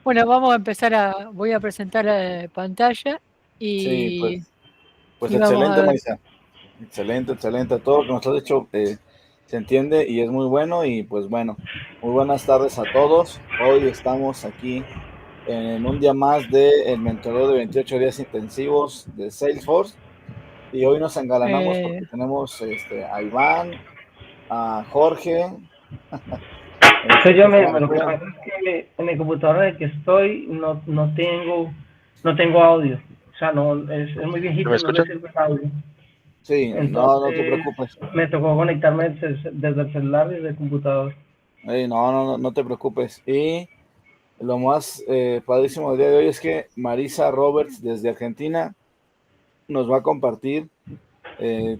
Bueno, voy a presentar la pantalla Sí, y pues vamos a excelente, ver. Marisa. Excelente, excelente. Todo lo que nos has dicho se entiende y es muy bueno. Y pues bueno, muy buenas tardes a todos. Hoy estamos aquí en un día más del mentoreo de 28 días intensivos de Salesforce. Y hoy nos engalanamos Eh, porque tenemos a Iván, a Jorge. Soy yo mismo. Lo que Juan. pasa es que en el computador en el que estoy no tengo audio. O sea, es muy ¿Me viejito y no le escuchan? sirve el audio. Sí, no te Entonces preocupes. me tocó conectarme desde el celular y desde el computador. No te preocupes. Y lo más padrísimo del día de hoy es que Marisa Roberts desde Argentina nos va a compartir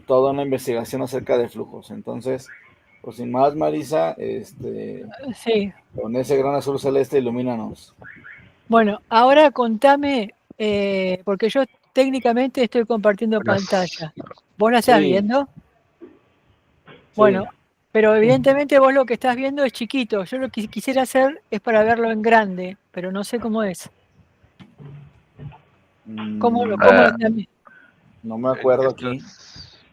toda una investigación acerca de flujos. Entonces, pues sin más, Marisa, sí, con ese gran azul celeste, ilumínanos. bueno, ahora contame, porque yo técnicamente estoy compartiendo pantalla. ¿Vos la estás Sí, viendo? sí. Bueno, pero evidentemente vos lo que estás viendo es chiquito. Yo lo que quisiera hacer es para verlo en grande, pero no sé cómo es. ¿Cómo lo Ah, están viendo? No me ¿En qué acuerdo aquí. estás?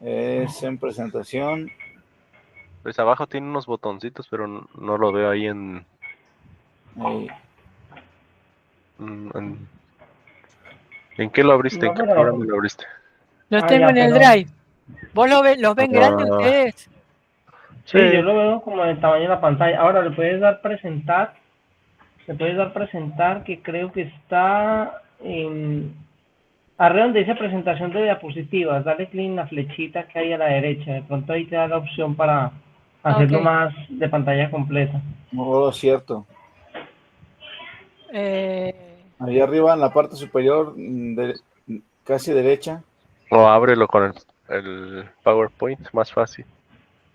Es en presentación. Pues abajo tiene unos botoncitos, pero no lo veo ahí eh, en... ¿En qué lo abriste? ¿En No, qué pero. programa lo abriste? Los Ah, tengo ya, en el pero. Drive. ¿Vos los ven grandes Ah, ustedes? sí. Sí, yo lo veo como el tamaño de la pantalla. Ahora le puedes dar presentar. Le puedes dar presentar, que creo que está en. Arriba donde dice presentación de diapositivas, dale clic en la flechita que hay a la derecha. De pronto ahí te da la opción para Ah, hacerlo ok. más de pantalla completa. no es cierto. Eh, Ahí arriba en la parte superior, casi derecha. O ábrelo con el PowerPoint, más fácil.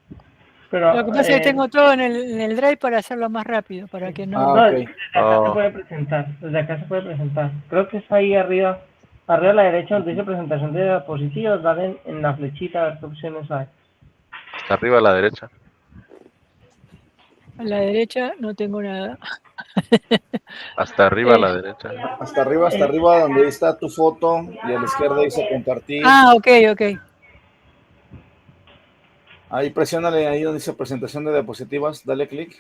lo Pero, que pasa es que tengo todo en el Drive para hacerlo más rápido, para que Ah, no... no, ok. desde acá se Oh, puede presentar. Desde acá se puede presentar. Creo que está ahí arriba. Arriba a la derecha donde dice presentación de diapositivas, dale en la flechita a ver qué opciones hay. hasta arriba a la derecha. A la derecha no tengo nada. Hasta arriba a Eh, la derecha. Hasta arriba donde está tu foto y a la izquierda dice compartir. ok, ok. Ahí presiónale ahí donde dice presentación de diapositivas, dale clic.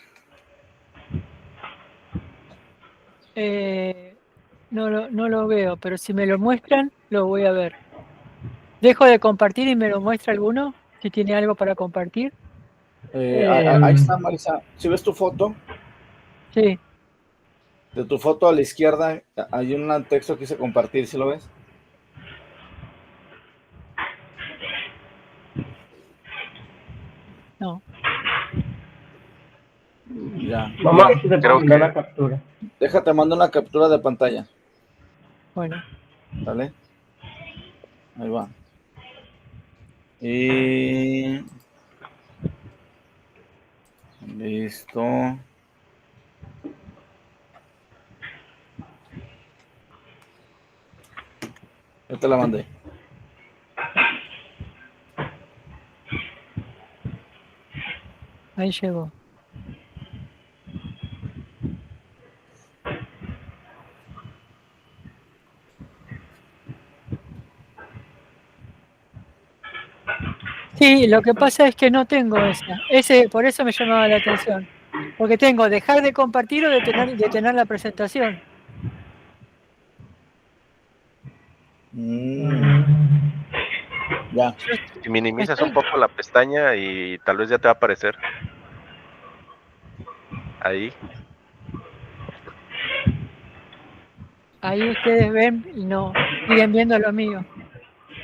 No lo veo, pero si me lo muestran, lo voy a ver. Dejo de compartir y me lo muestra alguno, si tiene algo para compartir. Ahí está, Marisa. Si ves tu foto, Sí, de tu foto a la izquierda hay un texto que dice compartir, ¿sí lo ves? no. Ya, Vamos a mira, ver si te puedo Creo mandar que una captura. déjate, mando una captura de pantalla, Bueno, ¿vale? Ahí va. Y listo. Ya te la mandé. ahí llegó. Sí, lo que pasa es que no tengo esa. Por eso me llamaba la atención. Porque tengo dejar de compartir o detener la presentación. Ya. Yo si minimizas un estoy, poco la pestaña y tal vez ya te va a aparecer ahí. ahí ustedes ven y no, siguen viendo lo mío.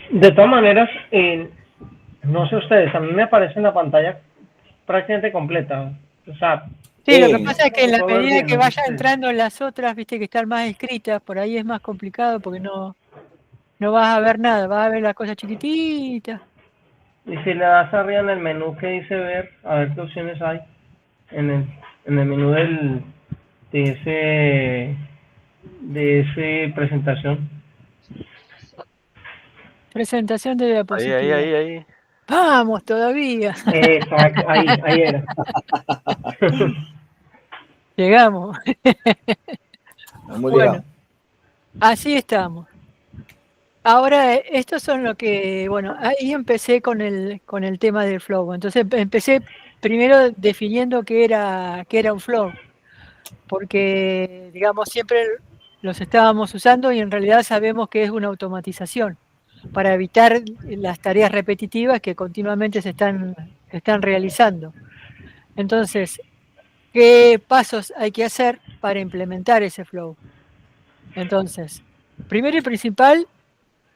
De todas maneras, no sé ustedes, a mí me aparece en la pantalla prácticamente completa. O sea, Sí, lo que Sí, pasa es que en la puedo ver medida bien, que no sé vaya ustedes. entrando las otras, viste que están más escritas, por ahí es más complicado porque no vas a ver nada, vas a ver las cosas chiquititas. Y si le das arriba en el menú que dice ver, a ver qué opciones hay en el menú de ese de ese presentación. Presentación de Ahí, diapositivas. ahí, ahí. Vamos, todavía. Exacto, ahí era. Llegamos. Hemos Bueno, llegado. así estamos. Ahora, estos son lo que, bueno, ahí empecé con el tema del flow. Entonces empecé primero definiendo qué era un flow, porque, digamos, siempre los estábamos usando y en realidad sabemos que es una automatización para evitar las tareas repetitivas que continuamente se están realizando. Entonces, ¿qué pasos hay que hacer para implementar ese flow? Entonces, primero y principal,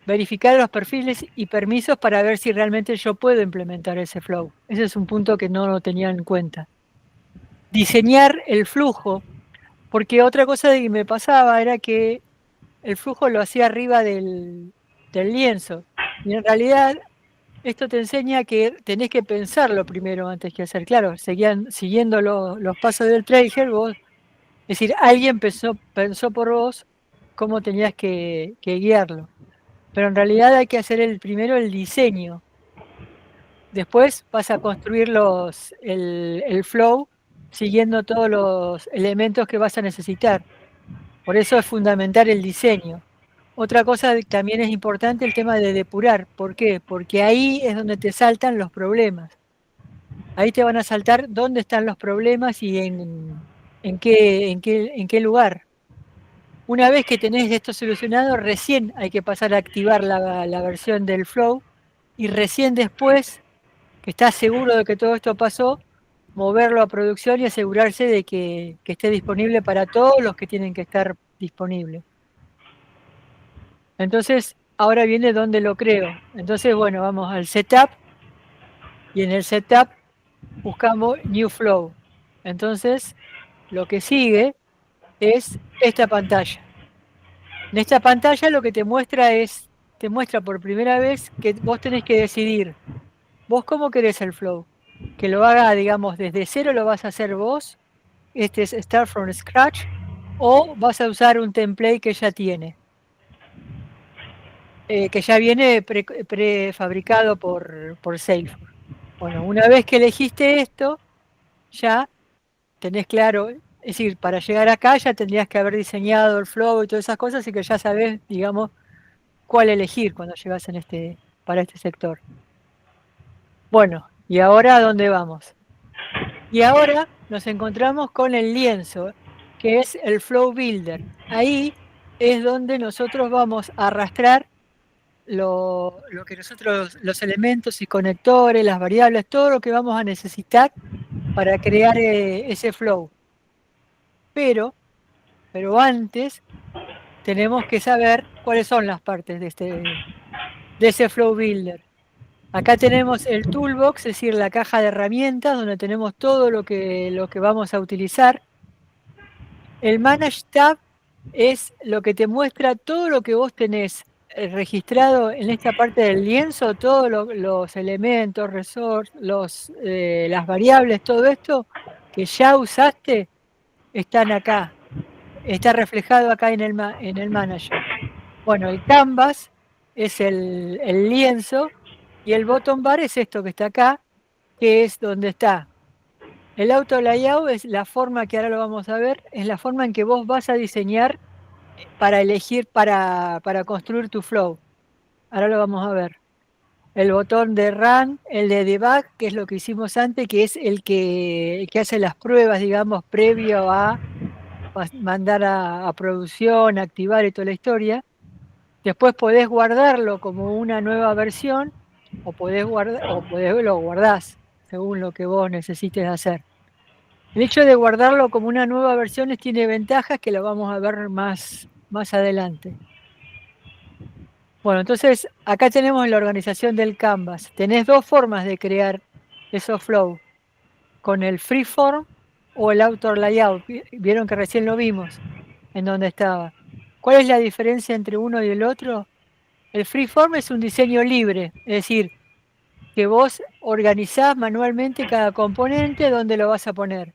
verificar los perfiles y permisos para ver si realmente yo puedo implementar ese flow. Ese es un punto que no lo tenía en cuenta. Diseñar el flujo, porque otra cosa que me pasaba era que el flujo lo hacía arriba del lienzo. Y en realidad esto te enseña que tenés que pensarlo primero antes que hacer. Claro, siguiendo los pasos del Trailhead, vos, es decir, alguien pensó por vos cómo tenías que guiarlo. Pero en realidad hay que hacer primero el diseño. Después vas a construir el flow siguiendo todos los elementos que vas a necesitar. Por eso es fundamental el diseño. Otra cosa que también es importante, el tema de depurar. ¿Por qué? Porque ahí es donde te saltan los problemas. Ahí te van a saltar dónde están los problemas y en qué lugar. Una vez que tenés esto solucionado, recién hay que pasar a activar la versión del flow y recién después, que estás seguro de que todo esto pasó, moverlo a producción y asegurarse de que esté disponible para todos los que tienen que estar disponibles. Entonces, ahora viene donde lo creo. Entonces, bueno, vamos al setup y en el setup buscamos New Flow. Entonces, lo que sigue es esta pantalla. En esta pantalla lo que te muestra por primera vez que vos tenés que decidir, vos cómo querés el flow, que lo haga, digamos, desde cero lo vas a hacer vos, este es Start from Scratch, o vas a usar un template que ya tiene, que ya viene prefabricado por Salesforce. Bueno, una vez que elegiste esto, ya tenés claro, es decir, para llegar acá ya tendrías que haber diseñado el flow y todas esas cosas y que ya sabés, digamos, cuál elegir cuando llegas para este sector. Bueno, ¿y ahora a dónde vamos? Y ahora nos encontramos con el lienzo, que es el Flow Builder. Ahí es donde nosotros vamos a arrastrar lo que los elementos y conectores, las variables, todo lo que vamos a necesitar para crear ese flow. Pero antes tenemos que saber cuáles son las partes de ese Flow Builder. Acá tenemos el toolbox, es decir, la caja de herramientas donde tenemos todo lo que vamos a utilizar. El Manage Tab es lo que te muestra todo lo que vos tenés registrado en esta parte del lienzo, todos los elementos, resources, las variables, todo esto que ya usaste, están acá. Está reflejado acá en el Manager. Bueno, el Canvas es el lienzo y el bottom bar es esto que está acá, que es donde está. El auto layout es la forma que ahora lo vamos a ver, es la forma en que vos vas a diseñar para elegir, para construir tu flow. Ahora lo vamos a ver. El botón de Run, el de Debug, que es lo que hicimos antes, que es el que hace las pruebas, digamos, previo a mandar a producción, activar y toda la historia. Después podés guardarlo como una nueva versión o lo guardás según lo que vos necesites hacer. El hecho de guardarlo como una nueva versión tiene ventajas que lo vamos a ver más adelante. Bueno, entonces acá tenemos la organización del Canvas. Tenés dos formas de crear esos flow, con el freeform o el auto layout. Vieron que recién lo vimos en donde estaba. ¿Cuál es la diferencia entre uno y el otro? El freeform es un diseño libre, es decir, que vos organizás manualmente cada componente donde lo vas a poner.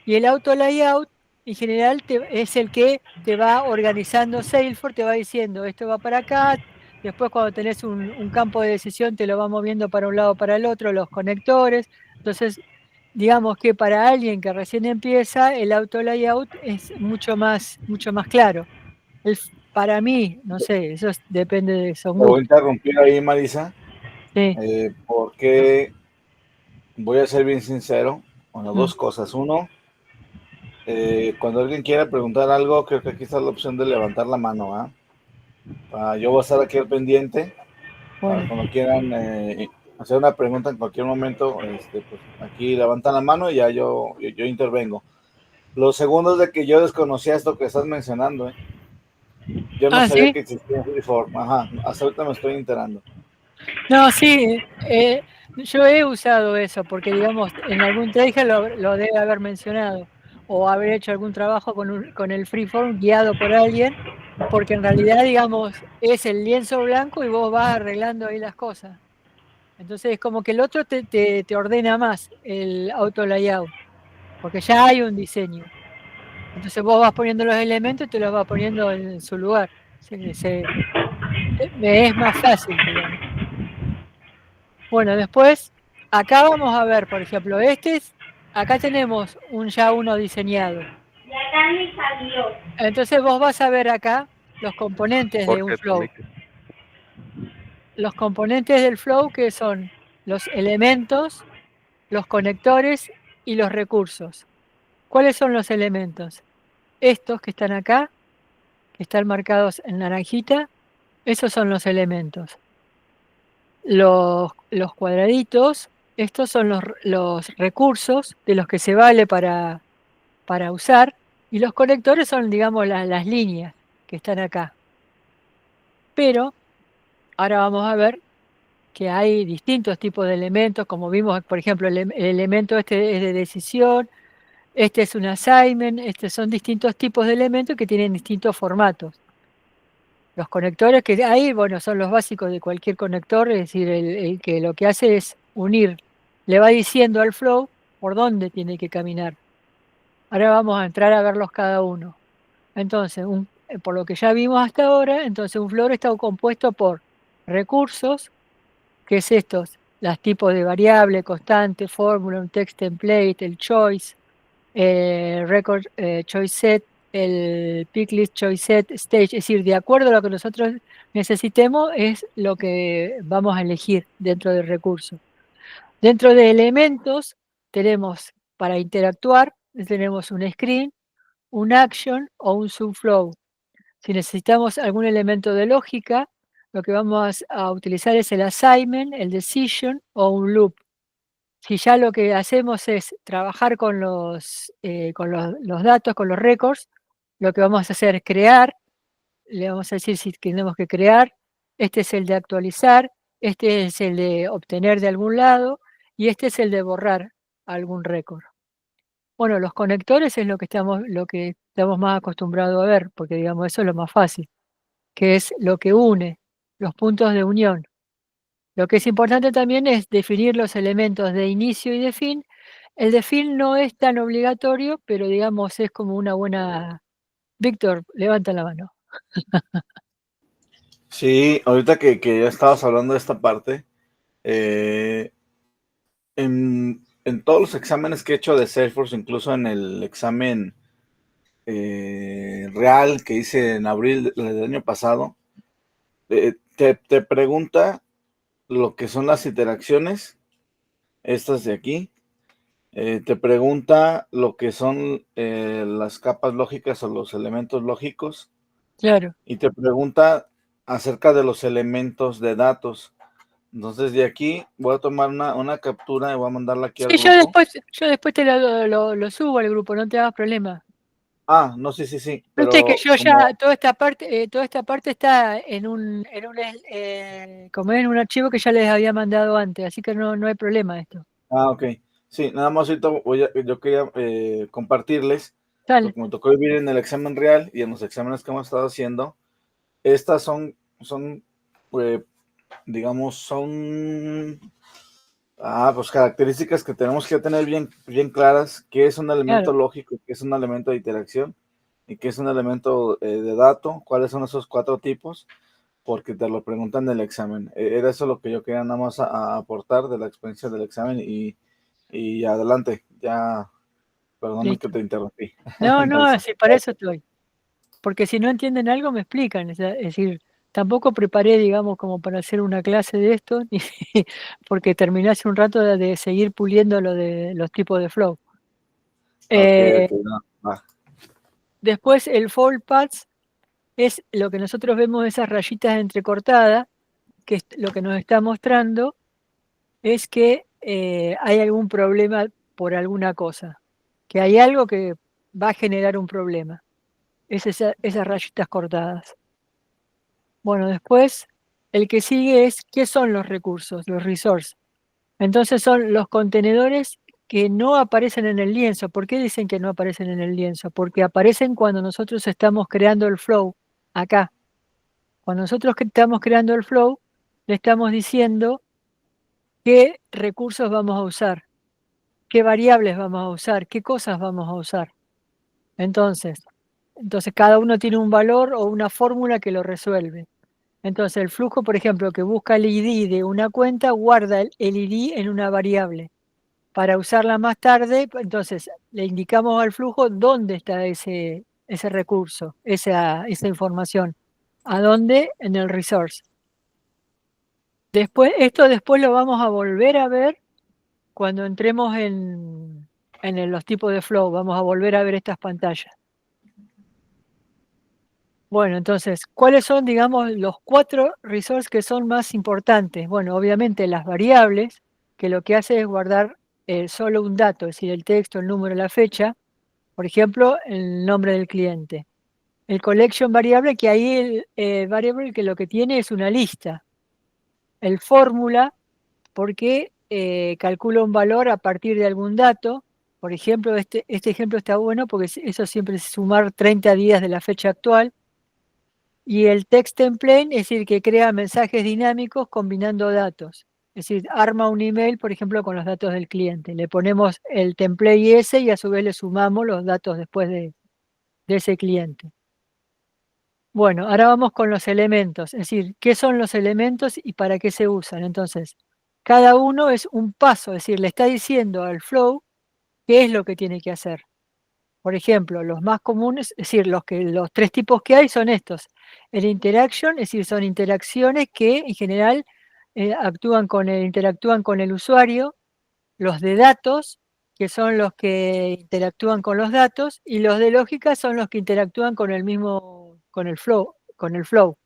Y el auto layout, en general, es el que te va organizando Salesforce, te va diciendo, esto va para acá, después cuando tenés un campo de decisión te lo va moviendo para un lado o para el otro, los conectores. Entonces, digamos que para alguien que recién empieza, el auto layout es mucho más claro. Para mí, no sé, depende de son Te voy a gustos. interrumpir ahí, Marisa, Sí, porque voy a ser bien sincero. Bueno, mm, dos cosas. Uno, cuando alguien quiera preguntar algo, creo que aquí está la opción de levantar la mano, ¿ah? Yo voy a estar aquí al pendiente para bueno. cuando quieran hacer una pregunta en cualquier momento, pues aquí levantan la mano y ya yo intervengo. Lo segundo es de que yo desconocía esto que estás mencionando, ¿eh? Yo no Ah, sabía sí. que existía Freeform, ajá, hasta ahorita me estoy enterando. No, sí, yo he usado eso porque, digamos, en algún traje lo debe haber mencionado o haber hecho algún trabajo con el freeform guiado por alguien, porque en realidad, digamos, es el lienzo blanco y vos vas arreglando ahí las cosas. Entonces, es como que el otro te ordena más el auto layout, porque ya hay un diseño. Entonces vos vas poniendo los elementos y te los vas poniendo en su lugar. Me es más fácil, digamos. Bueno, después, acá vamos a ver, por ejemplo, acá tenemos ya uno diseñado. Ya Dani salió. Entonces vos vas a ver acá los componentes de un Jorge flow. Tonique. Los componentes del flow que son los elementos, los conectores y los recursos. ¿Cuáles son los elementos? Estos que están acá, que están marcados en naranjita, esos son los elementos. Los cuadraditos, estos son los recursos de los que se vale para usar, y los conectores son, digamos, las líneas que están acá. Pero ahora vamos a ver que hay distintos tipos de elementos, como vimos, por ejemplo, el elemento este es de decisión, este es un assignment, son distintos tipos de elementos que tienen distintos formatos. Los conectores que hay, bueno, son los básicos de cualquier conector, es decir, el que lo que hace es unir, le va diciendo al flow por dónde tiene que caminar. Ahora vamos a entrar a verlos cada uno. Entonces, por lo que ya vimos hasta ahora, entonces un flow está compuesto por recursos, que es estos, los tipos de variable, constante, fórmula, un text template, el choice, record choice set, el picklist choice set, stage, es decir, de acuerdo a lo que nosotros necesitemos es lo que vamos a elegir dentro del recurso. Dentro de elementos tenemos para interactuar, tenemos un screen, un action o un subflow. Si necesitamos algún elemento de lógica, lo que vamos a utilizar es el assignment, el decision o un loop. Si ya lo que hacemos es trabajar con los datos, con los records, lo que vamos a hacer es crear, le vamos a decir si tenemos que crear, este es el de actualizar, este es el de obtener de algún lado y este es el de borrar algún récord. Bueno, los conectores es lo que estamos más acostumbrados a ver, porque digamos eso es lo más fácil, que es lo que une, los puntos de unión. Lo que es importante también es definir los elementos de inicio y de fin. El de fin no es tan obligatorio, pero digamos es como una buena... Víctor, levanta la mano. Sí, ahorita que ya estabas hablando de esta parte, eh, en todos los exámenes que he hecho de Salesforce, incluso en el examen real que hice en abril del año pasado, te pregunta lo que son las interacciones, estas de aquí, te pregunta lo que son las capas lógicas o los elementos lógicos, Claro. y te pregunta acerca de los elementos de datos. Entonces de aquí voy a tomar una captura y voy a mandarla aquí al Sí, grupo. yo después te lo subo al grupo, no te hagas problema. Ah, no, sí, sí, sí, Viste que pero yo como, ya, toda esta parte está como en un archivo que ya les había mandado antes, así que no hay problema esto. ok, sí, nada más ahorita yo quería compartirles lo Dale, que me tocó vivir en el examen real y en los exámenes que hemos estado haciendo. Estas son eh, digamos, son pues características que tenemos que tener bien claras, qué es un elemento claro. lógico, qué es un elemento de interacción y qué es un elemento de dato, cuáles son esos cuatro tipos, porque te lo preguntan en el examen. Era eso lo que yo quería nada más aportar de la experiencia del examen y Y adelante, ya, perdóname Listo. que te interrumpí. No, sí, para eso estoy. Porque si no entienden algo, me explican. Es decir, tampoco preparé, digamos, como para hacer una clase de esto, porque terminé hace un rato de seguir puliendo lo de los tipos de flow. Ok, no, va. Después el fold paths es lo que nosotros vemos, esas rayitas entrecortadas, que es lo que nos está mostrando es que hay algún problema por alguna cosa, que hay algo que va a generar un problema. Es esas rayitas cortadas. Bueno, después el que sigue es ¿qué son los recursos, los resources? Entonces son los contenedores que no aparecen en el lienzo. ¿Por qué dicen que no aparecen en el lienzo? Porque aparecen cuando nosotros estamos creando el flow acá. Cuando nosotros estamos creando el flow, le estamos diciendo qué recursos vamos a usar, qué variables vamos a usar, qué cosas vamos a usar. Entonces cada uno tiene un valor o una fórmula que lo resuelve. Entonces el flujo, por ejemplo, que busca el ID de una cuenta, guarda el ID en una variable. Para usarla más tarde, entonces le indicamos al flujo dónde está ese recurso, esa información. ¿A dónde? En el resource. Esto después lo vamos a volver a ver cuando entremos en los tipos de flow. Vamos a volver a ver estas pantallas. Bueno, entonces, ¿cuáles son, digamos, los 4 resources que son más importantes? Bueno, obviamente las variables, que lo que hace es guardar solo un dato, es decir, el texto, el número, la fecha, por ejemplo, el nombre del cliente. El collection variable, que ahí el variable que lo que tiene es una lista. El fórmula, porque calcula un valor a partir de algún dato. Por ejemplo, este ejemplo está bueno porque eso siempre es sumar 30 días de la fecha actual. Y el text template, es decir, que crea mensajes dinámicos combinando datos. Es decir, arma un email, por ejemplo, con los datos del cliente. Le ponemos el template ese y a su vez le sumamos los datos después de ese cliente. Bueno, ahora vamos con los elementos. Es decir, ¿qué son los elementos y para qué se usan? Entonces, cada uno es un paso. Es decir, le está diciendo al flow qué es lo que tiene que hacer. Por ejemplo, los más comunes, es decir, los 3 tipos que hay son estos. El interaction, es decir, son interacciones que en general interactúan con el usuario. Los de datos, que son los que interactúan con los datos, y los de lógica son los que interactúan con el flow,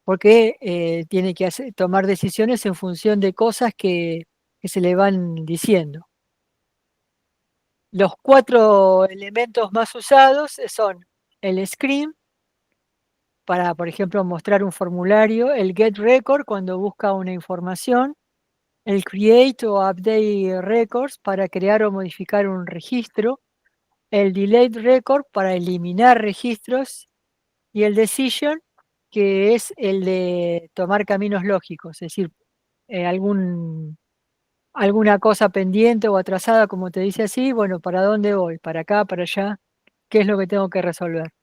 porque tiene que tomar decisiones en función de cosas que se le van diciendo. Los 4 elementos más usados son el screen, para, por ejemplo, mostrar un formulario, el get record cuando busca una información, el create o update records para crear o modificar un registro, el delete record para eliminar registros y el decision, que es el de tomar caminos lógicos, es decir, alguna cosa pendiente o atrasada, como te dice así, bueno, ¿para dónde voy? ¿Para acá, para allá? ¿Qué es lo que tengo que resolver?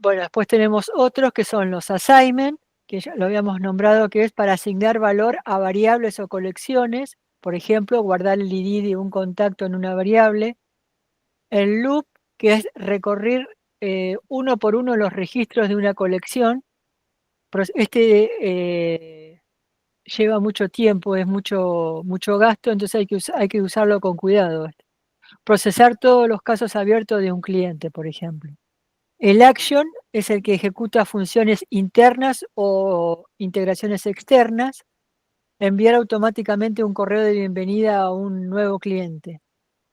Bueno, después tenemos otros que son los assignment, que ya lo habíamos nombrado, que es para asignar valor a variables o colecciones, por ejemplo, guardar el ID de un contacto en una variable. El loop, que es recorrer uno por uno los registros de una colección. Lleva mucho tiempo, es mucho gasto, entonces hay que usarlo con cuidado. Procesar todos los casos abiertos de un cliente, por ejemplo. El action es el que ejecuta funciones internas o integraciones externas. Enviar automáticamente un correo de bienvenida a un nuevo cliente.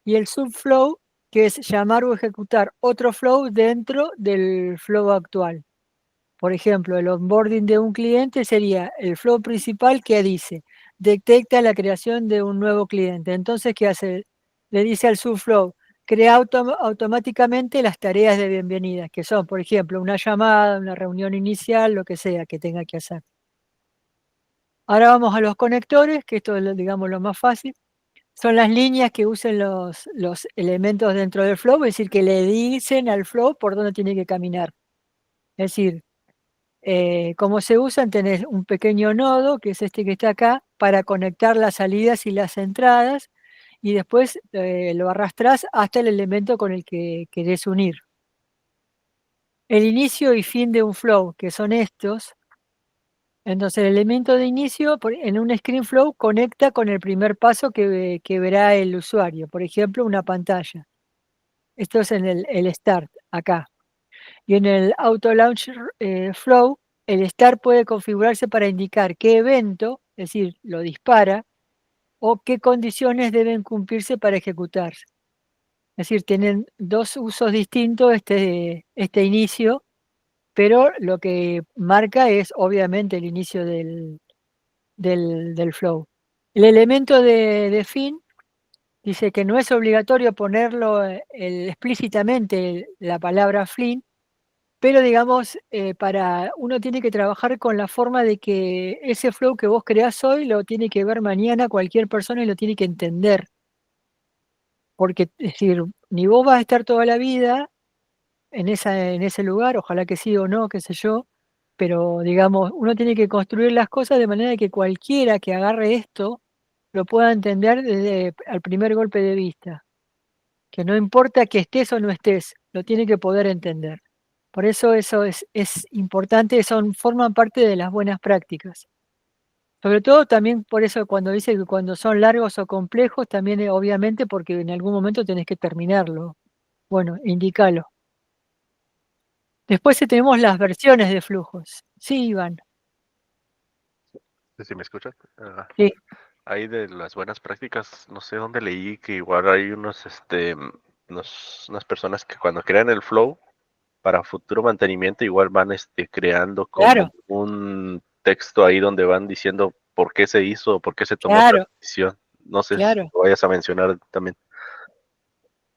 Y el subflow, que es llamar o ejecutar otro flow dentro del flow actual. Por ejemplo, el onboarding de un cliente sería el flow principal que dice, detecta la creación de un nuevo cliente. Entonces, ¿qué hace? Le dice al subflow, crea automáticamente las tareas de bienvenida, que son, por ejemplo, una llamada, una reunión inicial, lo que sea que tenga que hacer. Ahora vamos a los conectores, que esto es, digamos, lo más fácil. Son las líneas que usen los elementos dentro del flow, es decir, que le dicen al flow por dónde tiene que caminar. Es decir, como se usan, tenés un pequeño nodo, que es este que está acá, para conectar las salidas y las entradas, y después lo arrastrás hasta el elemento con el que querés unir. El inicio y fin de un flow, que son estos. Entonces el elemento de inicio en un ScreenFlow conecta con el primer paso que verá el usuario, por ejemplo, una pantalla. Esto es en el Start, acá. Y en el Auto Launch Flow, el Start puede configurarse para indicar qué evento, es decir, lo dispara, o qué condiciones deben cumplirse para ejecutarse. Es decir, tienen dos usos distintos este inicio, pero lo que marca es obviamente el inicio del flow. El elemento de fin dice que no es obligatorio ponerlo explícitamente la palabra fin, pero digamos, uno tiene que trabajar con la forma de que ese flow que vos creás hoy lo tiene que ver mañana cualquier persona y lo tiene que entender. Porque, es decir, ni vos vas a estar toda la vida en ese lugar, ojalá que sí o no, qué sé yo, pero digamos, uno tiene que construir las cosas de manera que cualquiera que agarre esto lo pueda entender desde al primer golpe de vista. Que no importa que estés o no estés, lo tiene que poder entender. Por eso es importante, forman parte de las buenas prácticas. Sobre todo también por eso cuando dice que cuando son largos o complejos, también obviamente porque en algún momento tenés que terminarlo. Bueno, indícalo. Después tenemos las versiones de flujos. Sí, Iván. ¿Sí me escuchan? Sí. Ahí de las buenas prácticas, no sé dónde leí que igual hay unas personas que cuando crean el flow para futuro mantenimiento igual van creando como Claro. un texto ahí donde van diciendo por qué se hizo, por qué se tomó Claro. la decisión. No sé Claro. si lo vayas a mencionar también.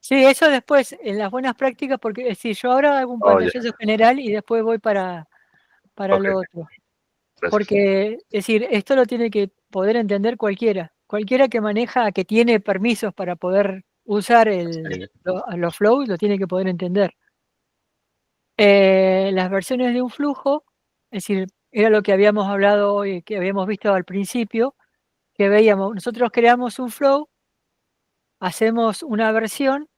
Sí, eso después, en las buenas prácticas, porque es decir, yo ahora hago un Oh, ya. pantallazo general y después voy para Ok, lo otro. gracias. Porque, es decir, esto lo tiene que poder entender cualquiera. Cualquiera que maneja, que tiene permisos para poder usar Sí. los flows, lo tiene que poder entender. Las versiones de un flujo, es decir, era lo que habíamos hablado hoy, que habíamos visto al principio, que veíamos, nosotros creamos un flow, hacemos una versión,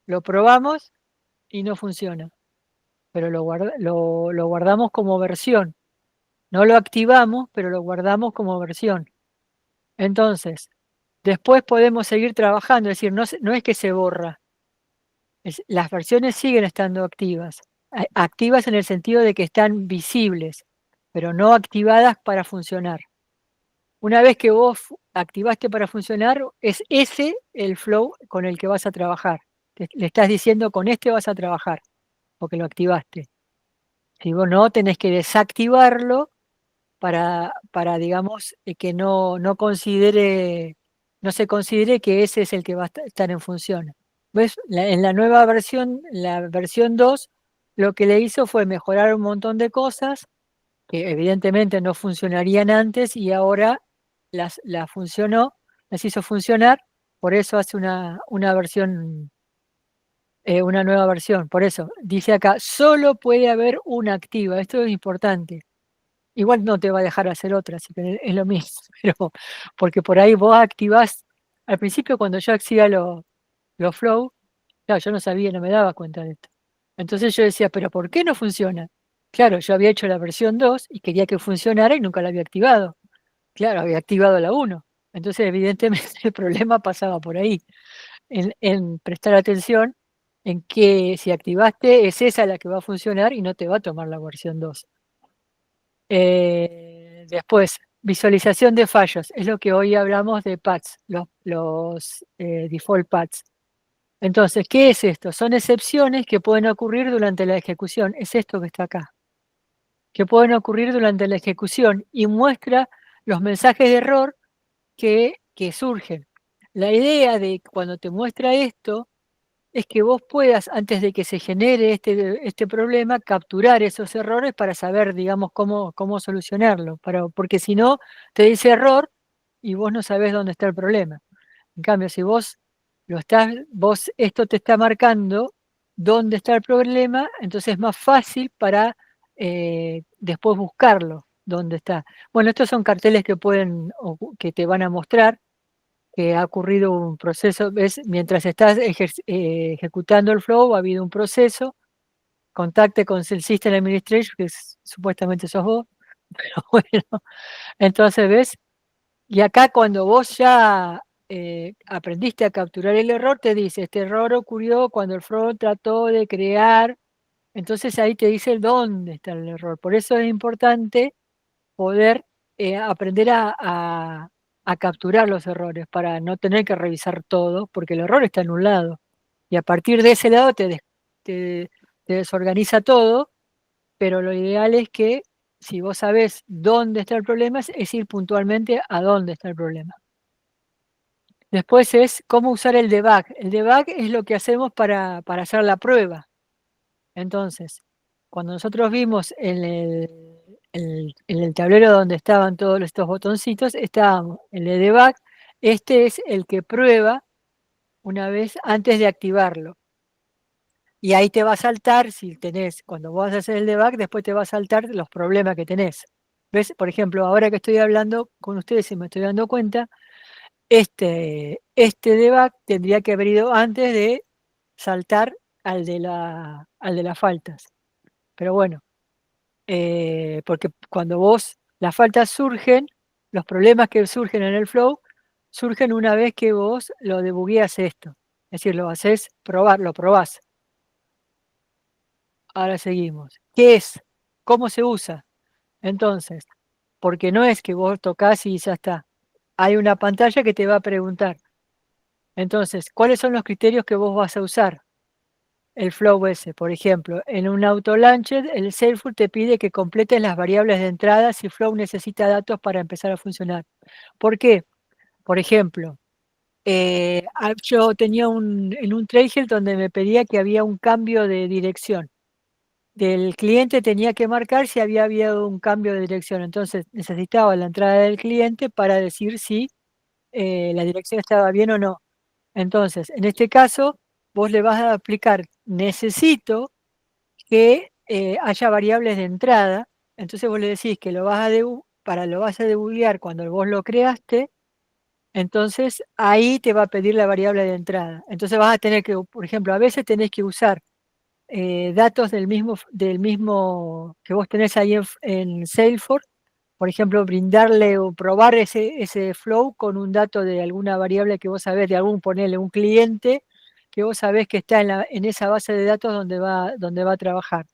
lo probamos y no funciona. Pero lo guardamos como versión. No lo activamos, pero lo guardamos como versión. Entonces, después podemos seguir trabajando, es decir, no es que se borra. Las versiones siguen estando activas. Activas en el sentido de que están visibles, pero no activadas para funcionar. Una vez que vos activaste para funcionar, es ese el flow con el que vas a trabajar. Le estás diciendo, con este vas a trabajar, porque lo activaste. Si vos no, tenés que desactivarlo para digamos, que no se considere que ese es el que va a estar en función. ¿Ves? En la nueva versión, la versión 2, lo que le hizo fue mejorar un montón de cosas que evidentemente no funcionarían antes y ahora las funcionó, las hizo funcionar, por eso hace una versión, una nueva versión. Por eso, dice acá, solo puede haber una activa, esto es importante. Igual no te va a dejar hacer otra, así que es lo mismo, pero porque por ahí vos activás, al principio cuando yo hacía los flow, claro, yo no sabía, no me daba cuenta de esto. Entonces yo decía, pero ¿por qué no funciona? Claro, yo había hecho la versión 2 y quería que funcionara y nunca la había activado. Claro, había activado la 1. Entonces, evidentemente, el problema pasaba por ahí, en prestar atención en que si activaste es esa la que va a funcionar y no te va a tomar la versión 2. Después, visualización de fallos. Es lo que hoy hablamos de paths, los default paths. Entonces, ¿qué es esto? Son excepciones que pueden ocurrir durante la ejecución. Es esto que está acá. Que pueden ocurrir durante la ejecución y muestra los mensajes de error que surgen. La idea de cuando te muestra esto es que vos puedas, antes de que se genere este problema, capturar esos errores para saber, digamos, cómo solucionarlo. Porque si no, te dice error y vos no sabés dónde está el problema. En cambio, si vos esto te está marcando dónde está el problema, entonces es más fácil para después buscarlo. dónde está. Bueno, estos son carteles que que te van a mostrar que ha ocurrido un proceso, ¿ves? Mientras estás ejecutando el flow, ha habido un proceso, contacte con el System Administration, que supuestamente sos vos, pero bueno, entonces, ¿ves? Y acá cuando vos ya aprendiste a capturar el error, te dice, este error ocurrió cuando el flow trató de crear, entonces ahí te dice dónde está el error. Por eso es importante poder aprender a capturar los errores para no tener que revisar todo, porque el error está en un lado. Y a partir de ese lado te desorganiza todo, pero lo ideal es que si vos sabés dónde está el problema, es ir puntualmente a dónde está el problema. Después es cómo usar el debug. El debug es lo que hacemos para hacer la prueba. Entonces, cuando nosotros vimos en el tablero donde estaban todos estos botoncitos, estábamos el de debug. Este es el que prueba una vez antes de activarlo. Y ahí te va a saltar, si tenés, cuando vos vas a hacer el debug, después te va a saltar los problemas que tenés. ¿Ves? Por ejemplo, ahora que estoy hablando con ustedes y me estoy dando cuenta, este debug tendría que haber ido antes de saltar al de las faltas. Pero bueno, porque cuando las faltas surgen, los problemas que surgen en el flow, surgen una vez que vos lo debugueas esto. Es decir, lo haces probar, lo probás. Ahora seguimos. ¿Qué es? ¿Cómo se usa? Entonces, porque no es que vos tocas y ya está. Hay una pantalla que te va a preguntar. Entonces, ¿cuáles son los criterios que vos vas a usar? El flow ese, por ejemplo, en un auto launcher, el Salesforce te pide que completes las variables de entrada si flow necesita datos para empezar a funcionar. ¿Por qué? Por ejemplo, yo tenía en un trail donde me pedía que había un cambio de dirección. Del cliente tenía que marcar si había habido un cambio de dirección. Entonces necesitaba la entrada del cliente para decir si la dirección estaba bien o no. Entonces, en este caso, vos le vas a aplicar, necesito que haya variables de entrada. Entonces vos le decís que lo vas a debuguear cuando vos lo creaste. Entonces ahí te va a pedir la variable de entrada. Entonces vas a tener que, por ejemplo, a veces tenés que usar datos del mismo que vos tenés ahí en Salesforce. Por ejemplo, brindarle o probar ese flow con un dato de alguna variable que vos sabés, ponerle un cliente que vos sabés que está en esa base de datos donde va a trabajar.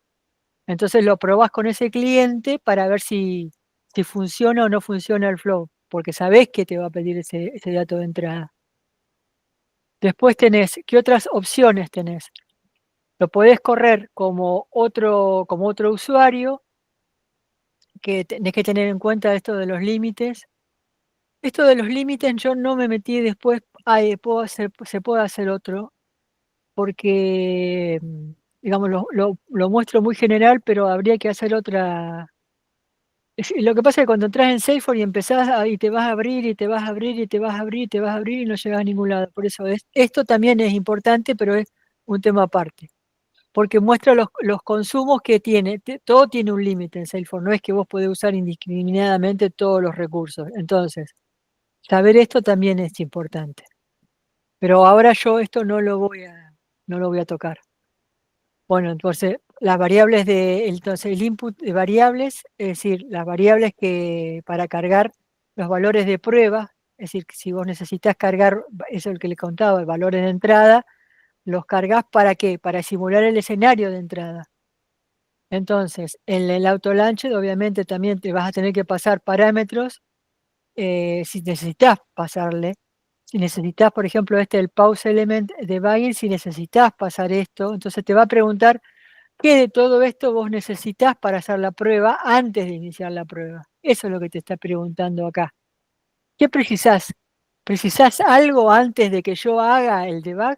Entonces lo probás con ese cliente para ver si funciona o no funciona el flow, porque sabés que te va a pedir ese dato de entrada. Después ¿qué otras opciones tenés? Lo podés correr como otro usuario, que tenés que tener en cuenta esto de los límites. Esto de los límites yo no me metí después, se puede hacer otro, porque, digamos, lo muestro muy general, pero habría que hacer otra. Lo que pasa es que cuando entras en Salesforce y empezás y te vas a abrir y te vas a abrir y te vas a abrir y te vas a abrir y no llegas a ningún lado. Por eso esto también es importante, pero es un tema aparte. Porque muestra los consumos que tiene. Todo tiene un límite en Salesforce. No es que vos podés usar indiscriminadamente todos los recursos. Entonces, saber esto también es importante. Pero ahora yo esto no lo voy a tocar. Bueno, entonces las variables entonces el input de variables, es decir, las variables que para cargar los valores de prueba, es decir, que si vos necesitas cargar, eso es el que le contaba, valores de entrada, los cargas ¿para qué? Para simular el escenario de entrada. Entonces, en el auto launcher obviamente también te vas a tener que pasar parámetros si necesitas pasarle. Si necesitas, por ejemplo, el pause element debugging, si necesitas pasar esto, entonces te va a preguntar qué de todo esto vos necesitas para hacer la prueba antes de iniciar la prueba. Eso es lo que te está preguntando acá. ¿Qué precisás? ¿Precisás algo antes de que yo haga el debug?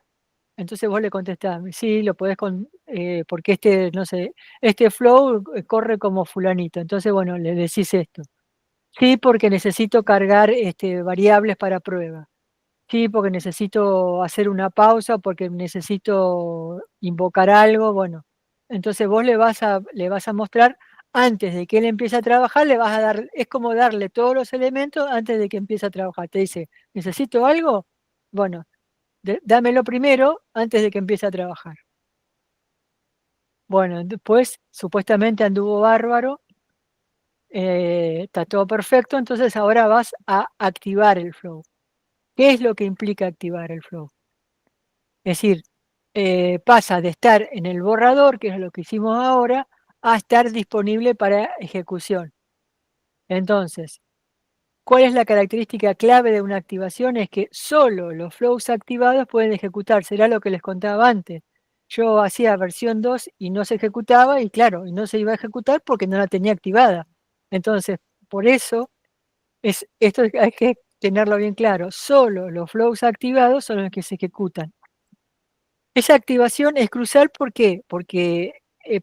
Entonces vos le contestás, sí, lo podés porque no sé, este flow corre como fulanito. Entonces, bueno, le decís esto. Sí, porque necesito cargar variables para prueba. Sí, porque necesito hacer una pausa, porque necesito invocar algo. Bueno, entonces vos le vas a mostrar antes de que él empiece a trabajar, le vas a dar, es como darle todos los elementos antes de que empiece a trabajar. Te dice, ¿necesito algo? Bueno, dámelo primero antes de que empiece a trabajar. Bueno, después supuestamente anduvo bárbaro, está todo perfecto, entonces ahora vas a activar el flow. ¿Qué es lo que implica activar el flow? Es decir, pasa de estar en el borrador, que es lo que hicimos ahora, a estar disponible para ejecución. Entonces, ¿cuál es la característica clave de una activación? Es que solo los flows activados pueden ejecutarse. Era lo que les contaba antes. Yo hacía versión 2 y no se ejecutaba, y claro, y no se iba a ejecutar porque no la tenía activada. Entonces, por eso, esto hay que tenerlo bien claro. Solo los flows activados son los que se ejecutan. Esa activación es crucial, ¿por qué? Porque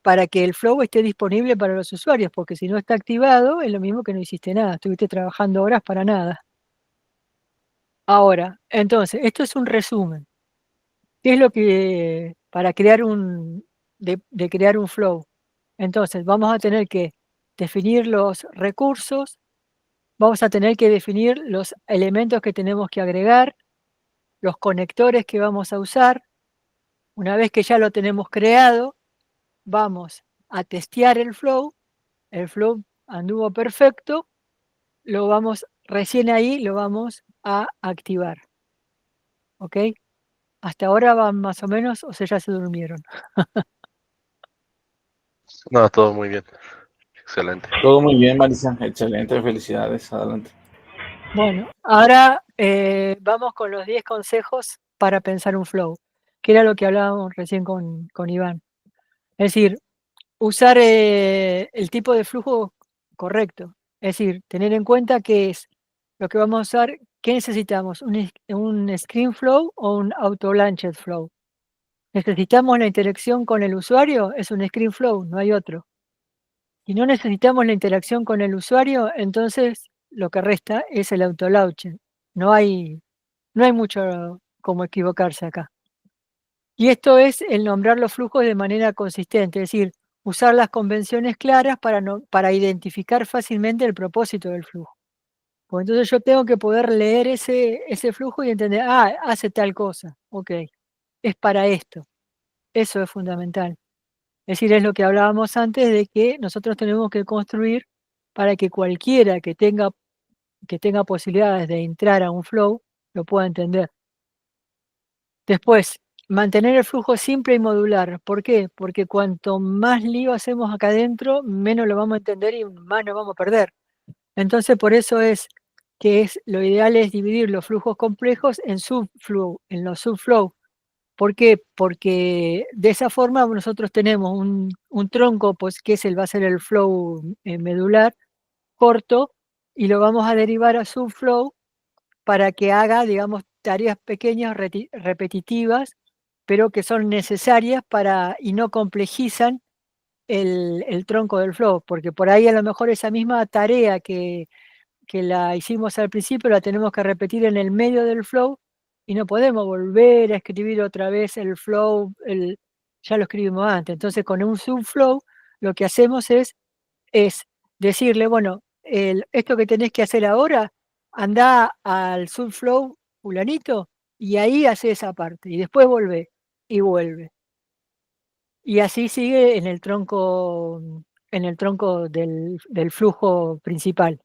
para que el flow esté disponible para los usuarios, porque si no está activado, es lo mismo que no hiciste nada, estuviste trabajando horas para nada. Ahora, entonces, esto es un resumen. ¿Qué es lo que, para crear de crear un flow? Entonces, vamos a tener que definir los recursos, vamos a tener que definir los elementos que tenemos que agregar, los conectores que vamos a usar. Una vez que ya lo tenemos creado, vamos a testear el flow anduvo perfecto, recién ahí lo vamos a activar. ¿Ok? Hasta ahora van más o menos, o sea, ya se durmieron. No, todo muy bien. Excelente. Todo muy bien, Marisa. Excelente, felicidades. Adelante. Bueno, ahora vamos con los 10 consejos para pensar un flow, que era lo que hablábamos recién con Iván. Es decir, usar el tipo de flujo correcto. Es decir, tener en cuenta qué es lo que vamos a usar, qué necesitamos, un screen flow o un auto-launched flow. ¿Necesitamos la interacción con el usuario? Es un screen flow, no hay otro. Si no necesitamos la interacción con el usuario, entonces lo que resta es el auto-launcher. No hay mucho como equivocarse acá. Y esto es el nombrar los flujos de manera consistente, es decir, usar las convenciones claras para identificar fácilmente el propósito del flujo. Pues entonces yo tengo que poder leer ese flujo y entender, hace tal cosa, ok, es para esto. Eso es fundamental. Es decir, es lo que hablábamos antes de que nosotros tenemos que construir para que cualquiera que tenga posibilidades de entrar a un flow lo pueda entender. Después, mantener el flujo simple y modular. ¿Por qué? Porque cuanto más lío hacemos acá adentro, menos lo vamos a entender y más nos vamos a perder. Entonces, por eso es que lo ideal es dividir los flujos complejos en los subflow. ¿Por qué? Porque de esa forma nosotros tenemos un tronco, pues, que va a ser el flow medular, corto, y lo vamos a derivar a subflow para que haga, digamos, tareas pequeñas repetitivas, pero que son necesarias y no complejizan el tronco del flow, porque por ahí a lo mejor esa misma tarea que la hicimos al principio la tenemos que repetir en el medio del flow y no podemos volver a escribir otra vez el flow, ya lo escribimos antes. Entonces, con un subflow lo que hacemos es decirle, bueno, esto que tenés que hacer ahora, anda al subflow fulanito y ahí hace esa parte y después volvé y vuelve. Y así sigue en el tronco del flujo principal.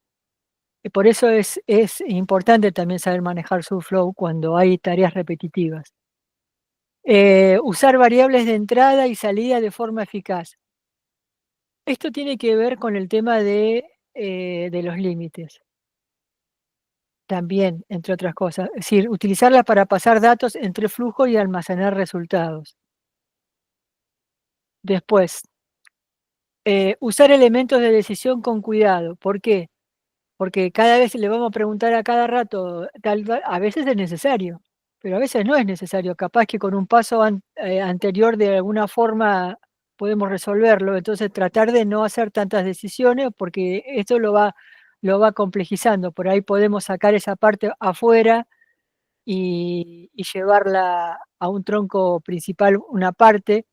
Y por eso es importante también saber manejar subflow cuando hay tareas repetitivas. Usar variables de entrada y salida de forma eficaz. Esto tiene que ver con el tema de los límites. También, entre otras cosas. Es decir, utilizarla para pasar datos entre flujos y almacenar resultados. Después, usar elementos de decisión con cuidado. ¿Por qué? Porque cada vez le vamos a preguntar a cada rato, a veces es necesario, pero a veces no es necesario. Capaz que con un paso anterior de alguna forma podemos resolverlo. Entonces tratar de no hacer tantas decisiones porque esto lo va complejizando. Por ahí podemos sacar esa parte afuera y llevarla a un tronco principal, una parte,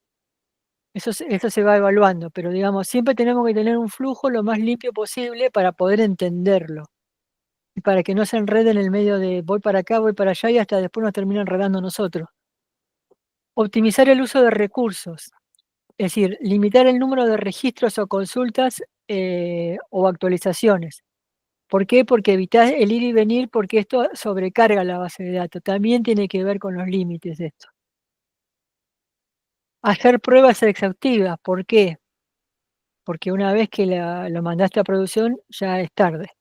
Eso se va evaluando, pero digamos, siempre tenemos que tener un flujo lo más limpio posible para poder entenderlo. Y para que no se enrede en el medio de voy para acá, voy para allá y hasta después nos termina enredando nosotros. Optimizar el uso de recursos. Es decir, limitar el número de registros o consultas o actualizaciones. ¿Por qué? Porque evitar el ir y venir, porque esto sobrecarga la base de datos. También tiene que ver con los límites de esto. Hacer pruebas exhaustivas. ¿Por qué? Porque una vez que lo mandaste a producción, ya es tarde.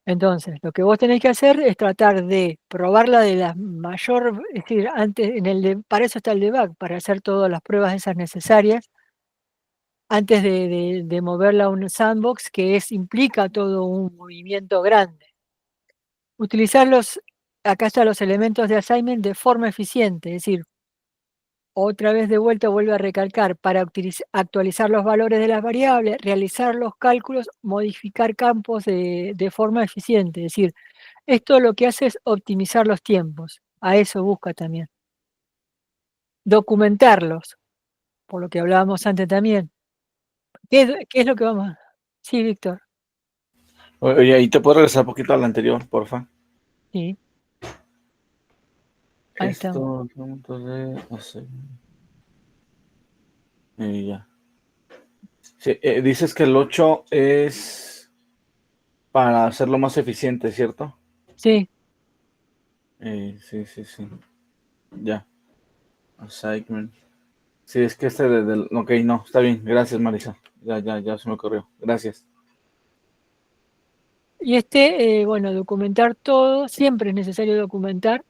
Entonces, lo que vos tenés que hacer es tratar de probarla de la mayor, es decir, antes, para eso está el debug, para hacer todas las pruebas esas necesarias, antes de moverla a un sandbox, que implica todo un movimiento grande. Utilizarlos, acá están los elementos de assignment de forma eficiente, es decir, otra vez de vuelta vuelvo a recalcar, para actualizar los valores de las variables, realizar los cálculos, modificar campos de forma eficiente, es decir, esto lo que hace es optimizar los tiempos, a eso busca también. Documentarlos, por lo que hablábamos antes también. ¿Qué es lo que vamos a...? Sí, Víctor. Oye, ¿y te puedo regresar un poquito a la anterior, porfa? Sí. Ahí estamos. Ya. Sí, dices que el 8 es para hacerlo más eficiente, ¿cierto? Sí. Sí. Ya. Assignment. Sí, es que ok, no, está bien. Gracias, Marisa. Ya se me ocurrió. Gracias. Y bueno, documentar todo, siempre es necesario documentar,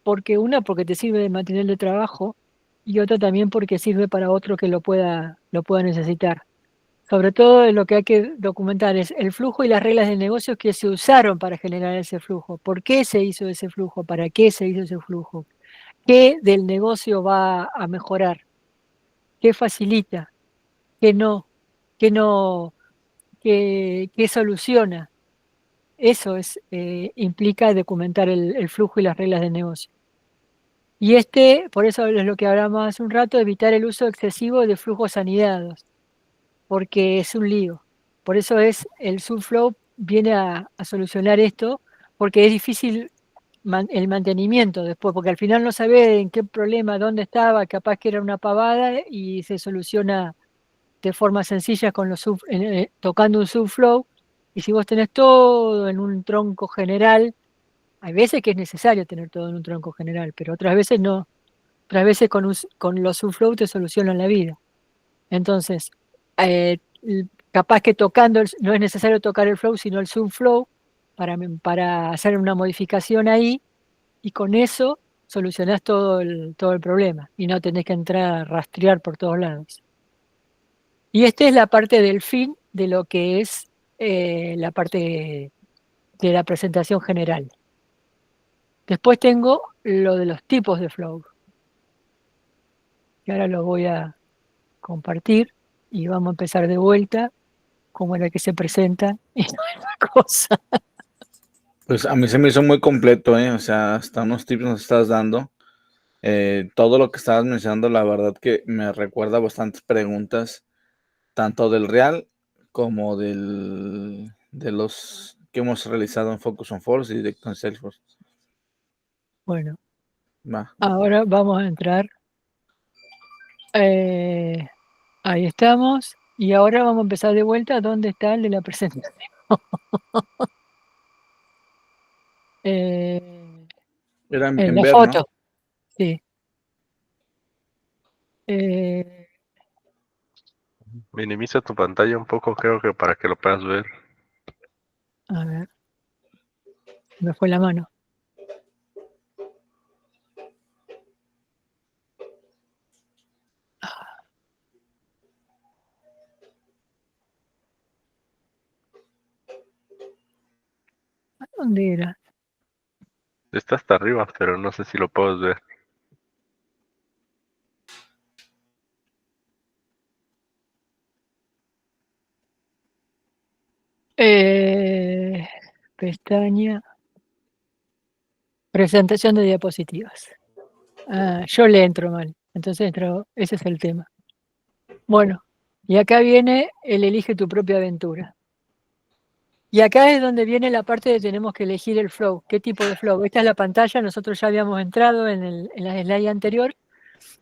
porque te sirve de material de trabajo y otra también porque sirve para otro que lo pueda necesitar. Sobre todo lo que hay que documentar es el flujo y las reglas de negocios que se usaron para generar ese flujo. ¿Por qué se hizo ese flujo? ¿Para qué se hizo ese flujo? ¿Qué del negocio va a mejorar? ¿Qué facilita? ¿Qué no? ¿Qué no? ¿Qué soluciona? Eso implica documentar el flujo y las reglas de negocio. Y por eso es lo que hablamos hace un rato, evitar el uso excesivo de flujos anidados, porque es un lío. Por eso el Subflow viene a solucionar esto, porque es difícil el mantenimiento después, porque al final no sabe en qué problema, dónde estaba, capaz que era una pavada y se soluciona de forma sencilla tocando un Subflow. Y si vos tenés todo en un tronco general, hay veces que es necesario tener todo en un tronco general, pero otras veces no. Otras veces con los Subflow te solucionan la vida. Entonces, capaz que no es necesario tocar el flow, sino el Subflow para hacer una modificación ahí, y con eso solucionás todo el problema y no tenés que entrar a rastrear por todos lados. Y esta es la parte del fin de lo que es la parte de la presentación general. Después tengo lo de los tipos de flow, que ahora lo voy a compartir y vamos a empezar de vuelta, como era que se presenta esta cosa. Pues a mí se me hizo muy completo, ¿eh? O sea, hasta unos tips nos estás dando. Todo lo que estabas mencionando, la verdad que me recuerda bastantes preguntas, tanto del real como de los que hemos realizado en Focus on Force y directo en Salesforce. Bueno, Va. ahora vamos a entrar. Ahí estamos. Y ahora vamos a empezar de vuelta. ¿Dónde está el de la presentación? Era En en la ver, foto. ¿no? Sí. Minimiza tu pantalla un poco, creo que para que lo puedas ver. A ver. Me fue la mano. ¿Dónde era? Está hasta arriba, pero no sé si lo puedes ver. Pestaña. Presentación de diapositivas. Yo le entro mal. Entonces ese es el tema. Bueno, y acá viene el elige tu propia aventura. Y acá es donde viene la parte de tenemos que elegir el flow. ¿Qué tipo de flow? Esta es la pantalla, nosotros ya habíamos entrado en la slide anterior,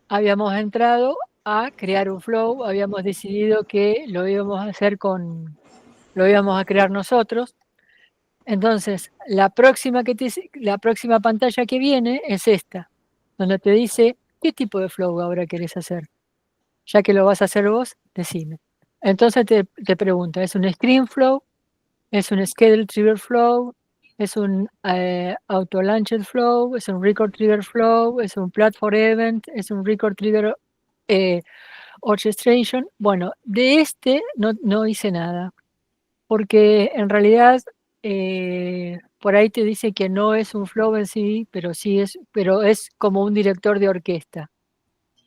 habíamos entrado a crear un flow, habíamos decidido que lo íbamos a hacer lo íbamos a crear nosotros. Entonces, la próxima pantalla que viene es esta, donde te dice qué tipo de flow ahora querés hacer. Ya que lo vas a hacer vos, decime. Entonces te pregunta, ¿es un screen flow? ¿Es un schedule trigger flow? ¿Es un auto launched flow? ¿Es un record trigger flow? ¿Es un platform event? ¿Es un record trigger orchestration? Bueno, de este no hice nada, porque en realidad por ahí te dice que no es un flow en sí, pero es como un director de orquesta.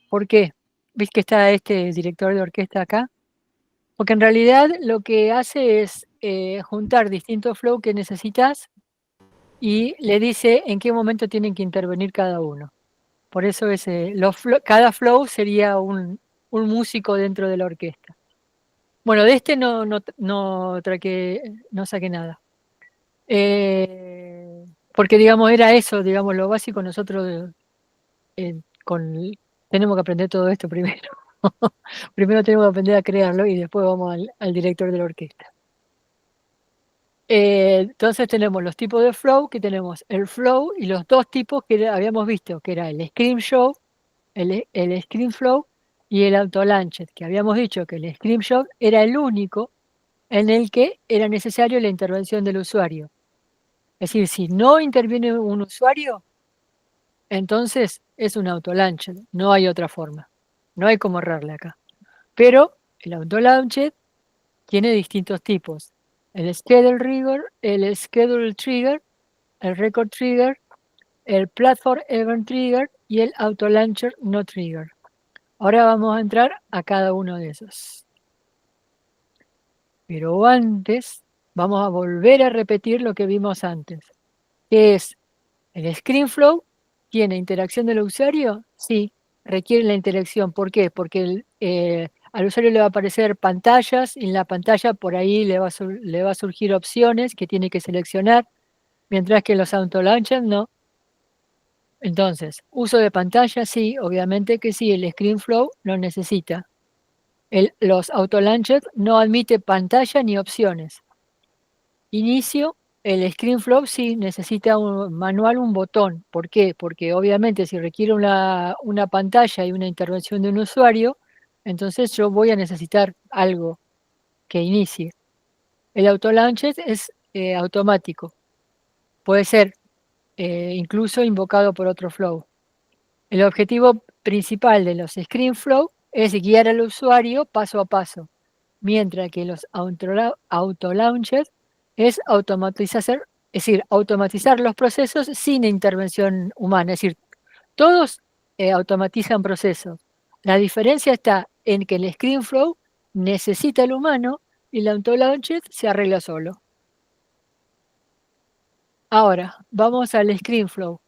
¿Por qué? ¿Ves que está este director de orquesta acá? Porque en realidad lo que hace es juntar distintos flows que necesitas y le dice en qué momento tienen que intervenir cada uno. Por eso cada flow sería un músico dentro de la orquesta. Bueno, de este no saqué nada. Porque, digamos, era eso, digamos, lo básico. Nosotros tenemos que aprender todo esto primero. Primero tenemos que aprender a crearlo y después vamos al director de la orquesta. Entonces tenemos los tipos de flow, que tenemos el flow y los dos tipos que habíamos visto, que era el scream show, el scream flow y el auto launched, que habíamos dicho que el scream show era el único en el que era necesario la intervención del usuario. Es decir, si no interviene un usuario, entonces es un auto launched, no hay otra forma, no hay como errarle acá. Pero el auto launched tiene distintos tipos. El schedule trigger, el record trigger, el platform event trigger y el auto launcher no trigger. Ahora vamos a entrar a cada uno de esos. Pero antes vamos a volver a repetir lo que vimos antes, que es el screen flow. ¿Tiene interacción del usuario? Sí, requiere la interacción. ¿Por qué? Porque al usuario le va a aparecer pantallas y en la pantalla por ahí le va a surgir opciones que tiene que seleccionar, mientras que los auto launchers no. Entonces, uso de pantalla, sí, obviamente que sí, el screen flow lo necesita. Los auto launchers no admite pantalla ni opciones. Inicio, el screen flow sí necesita manual un botón. ¿Por qué? Porque obviamente si requiere una pantalla y una intervención de un usuario, entonces yo voy a necesitar algo que inicie. El auto launcher es automático. Puede ser incluso invocado por otro flow. El objetivo principal de los screen flow es guiar al usuario paso a paso, mientras que los auto launchers es automatizar los procesos sin intervención humana. Es decir, todos automatizan procesos. La diferencia está en que el screen flow necesita el humano y el auto launcher se arregla solo. Ahora, vamos al screen flow.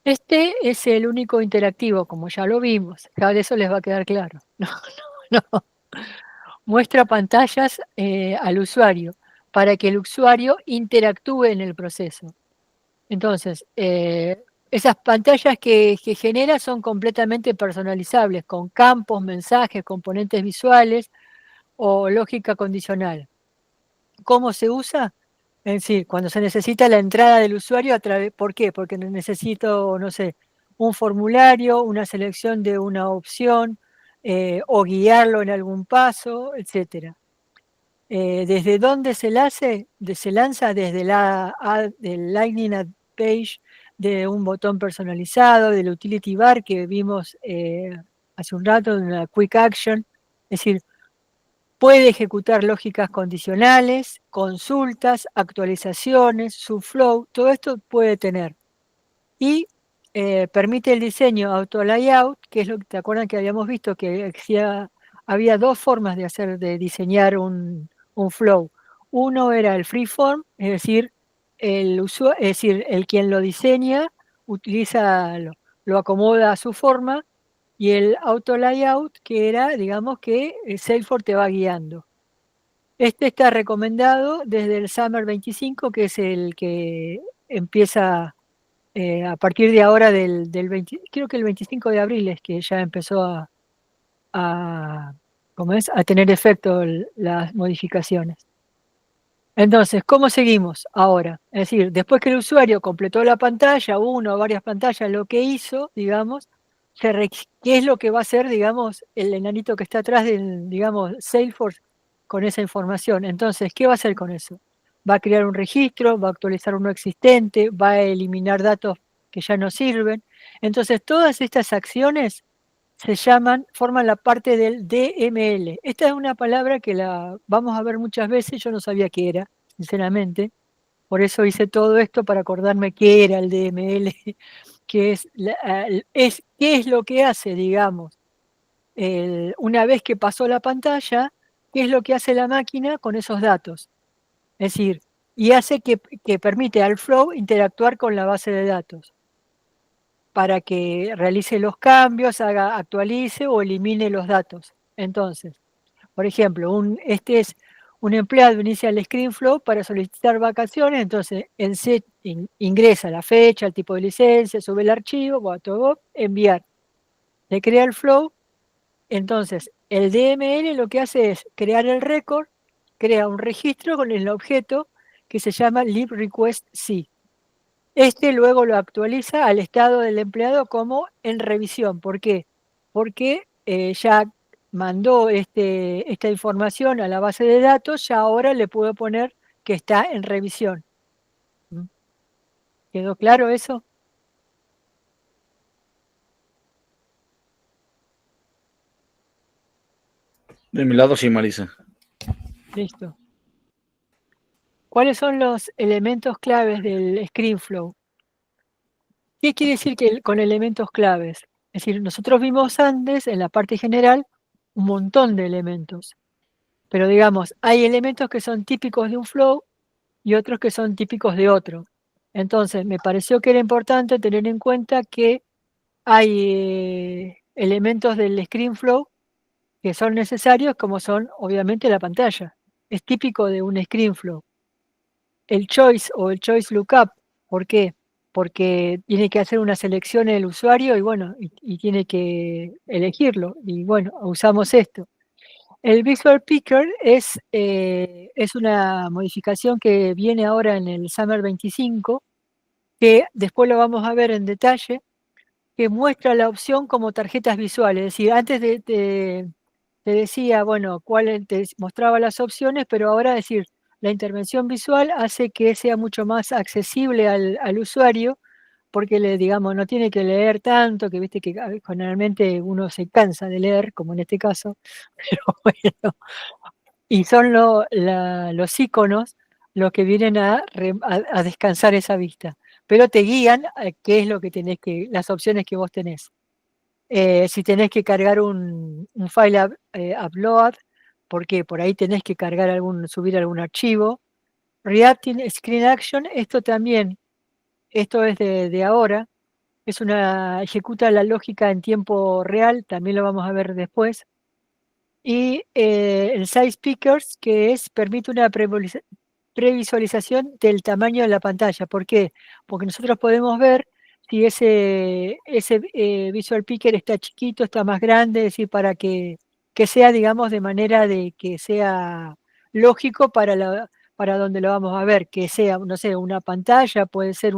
Este es el único interactivo, como ya lo vimos. Ya de eso les va a quedar claro. No. Muestra pantallas al usuario para que el usuario interactúe en el proceso. Entonces, esas pantallas que genera son completamente personalizables, con campos, mensajes, componentes visuales o lógica condicional. ¿Cómo se usa? Es decir, cuando se necesita la entrada del usuario, ¿por qué? Porque necesito, no sé, un formulario, una selección de una opción, o guiarlo en algún paso, etc. ¿Desde dónde se lanza? Desde del Lightning Add Page, de un botón personalizado, del Utility Bar que vimos hace un rato, de una Quick Action. Es decir, puede ejecutar lógicas condicionales, consultas, actualizaciones, subflow, todo esto puede tener. Y permite el diseño auto layout, que es lo que te acuerdan que habíamos visto que había dos formas de diseñar un flow. Uno era el freeform, es decir, el quien lo diseña lo acomoda a su forma, y el auto layout, que era, digamos, que Salesforce te va guiando. Este está recomendado desde el Summer 25, que es el que empieza a partir de ahora del 20, creo que el 25 de abril es que ya empezó a tener efecto las modificaciones. Entonces, ¿cómo seguimos ahora? Es decir, después que el usuario completó la pantalla, una o varias pantallas, lo que hizo, digamos, ¿qué es lo que va a hacer, digamos, el enanito que está atrás del, digamos, Salesforce con esa información? Entonces, ¿qué va a hacer con eso? Va a crear un registro, va a actualizar uno existente, va a eliminar datos que ya no sirven. Entonces, todas estas acciones forman la parte del DML. Esta es una palabra que la vamos a ver muchas veces, yo no sabía qué era, sinceramente. Por eso hice todo esto para acordarme qué era el DML, qué es lo que hace, digamos, una vez que pasó la pantalla, qué es lo que hace la máquina con esos datos. Es decir, y hace que permite al Flow interactuar con la base de datos para que realice los cambios, actualice o elimine los datos. Entonces, por ejemplo, este es un empleado inicia el ScreenFlow para solicitar vacaciones, entonces ingresa la fecha, el tipo de licencia, sube el archivo, todo, enviar. Le crea el flow, entonces el DML lo que hace es crear el récord, crea un registro con el objeto que se llama libRequestC. Este luego lo actualiza al estado del empleado como en revisión. ¿Por qué? Porque ya mandó esta información a la base de datos, ya ahora le puedo poner que está en revisión. ¿Quedó claro eso? De mi lado sí, Marisa. Listo. ¿Cuáles son los elementos claves del ScreenFlow? ¿Qué quiere decir con elementos claves? Es decir, nosotros vimos antes, en la parte general, un montón de elementos. Pero digamos, hay elementos que son típicos de un flow y otros que son típicos de otro. Entonces, me pareció que era importante tener en cuenta que hay elementos del ScreenFlow que son necesarios, como son, obviamente, la pantalla. Es típico de un ScreenFlow. El choice o el choice lookup, ¿por qué? Porque tiene que hacer una selección el usuario y bueno, y tiene que elegirlo. Y bueno, usamos esto. El Visual Picker es una modificación que viene ahora en el Summer 25, que después lo vamos a ver en detalle, que muestra la opción como tarjetas visuales. Es decir, antes te decía, bueno, te mostraba las opciones, pero ahora decir, la intervención visual hace que sea mucho más accesible al usuario, porque digamos, no tiene que leer tanto, que viste que generalmente uno se cansa de leer, como en este caso, pero bueno, y son los iconos los que vienen a descansar esa vista, pero te guían a qué es lo que las opciones que vos tenés. Si tenés que cargar un file upload, porque por ahí tenés que subir algún archivo. Reacting Screen Action, esto es de ahora, ejecuta la lógica en tiempo real, también lo vamos a ver después. Y el Size Pickers, permite una previsualización del tamaño de la pantalla. ¿Por qué? Porque nosotros podemos ver si ese Visual Picker está chiquito, está más grande, es decir, para que sea, digamos, de manera de que sea lógico para donde lo vamos a ver, que sea, no sé, una pantalla, puede ser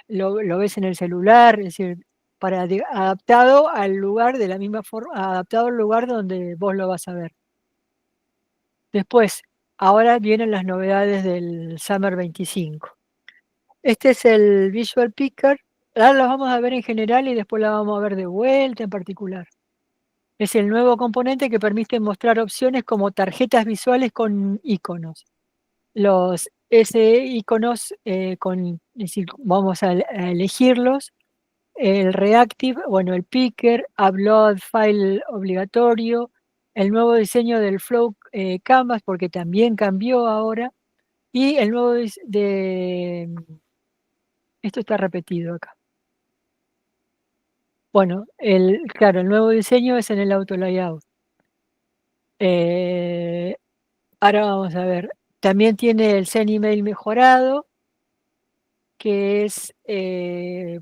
lo ves en el celular, es decir, adaptado al lugar de la misma forma, adaptado al lugar donde vos lo vas a ver. Después, ahora vienen las novedades del Summer 25. Este es el Visual Picker. Ahora las vamos a ver en general y después la vamos a ver de vuelta en particular. Es el nuevo componente que permite mostrar opciones como tarjetas visuales con iconos. Ese iconos, es decir, vamos a elegirlos. El Reactive, bueno, el Picker, Upload File obligatorio, el nuevo diseño del Flow Canvas, porque también cambió ahora, y el nuevo esto está repetido acá. Bueno, claro, el nuevo diseño es en el auto layout. Ahora vamos a ver. También tiene el Send Email mejorado, que es,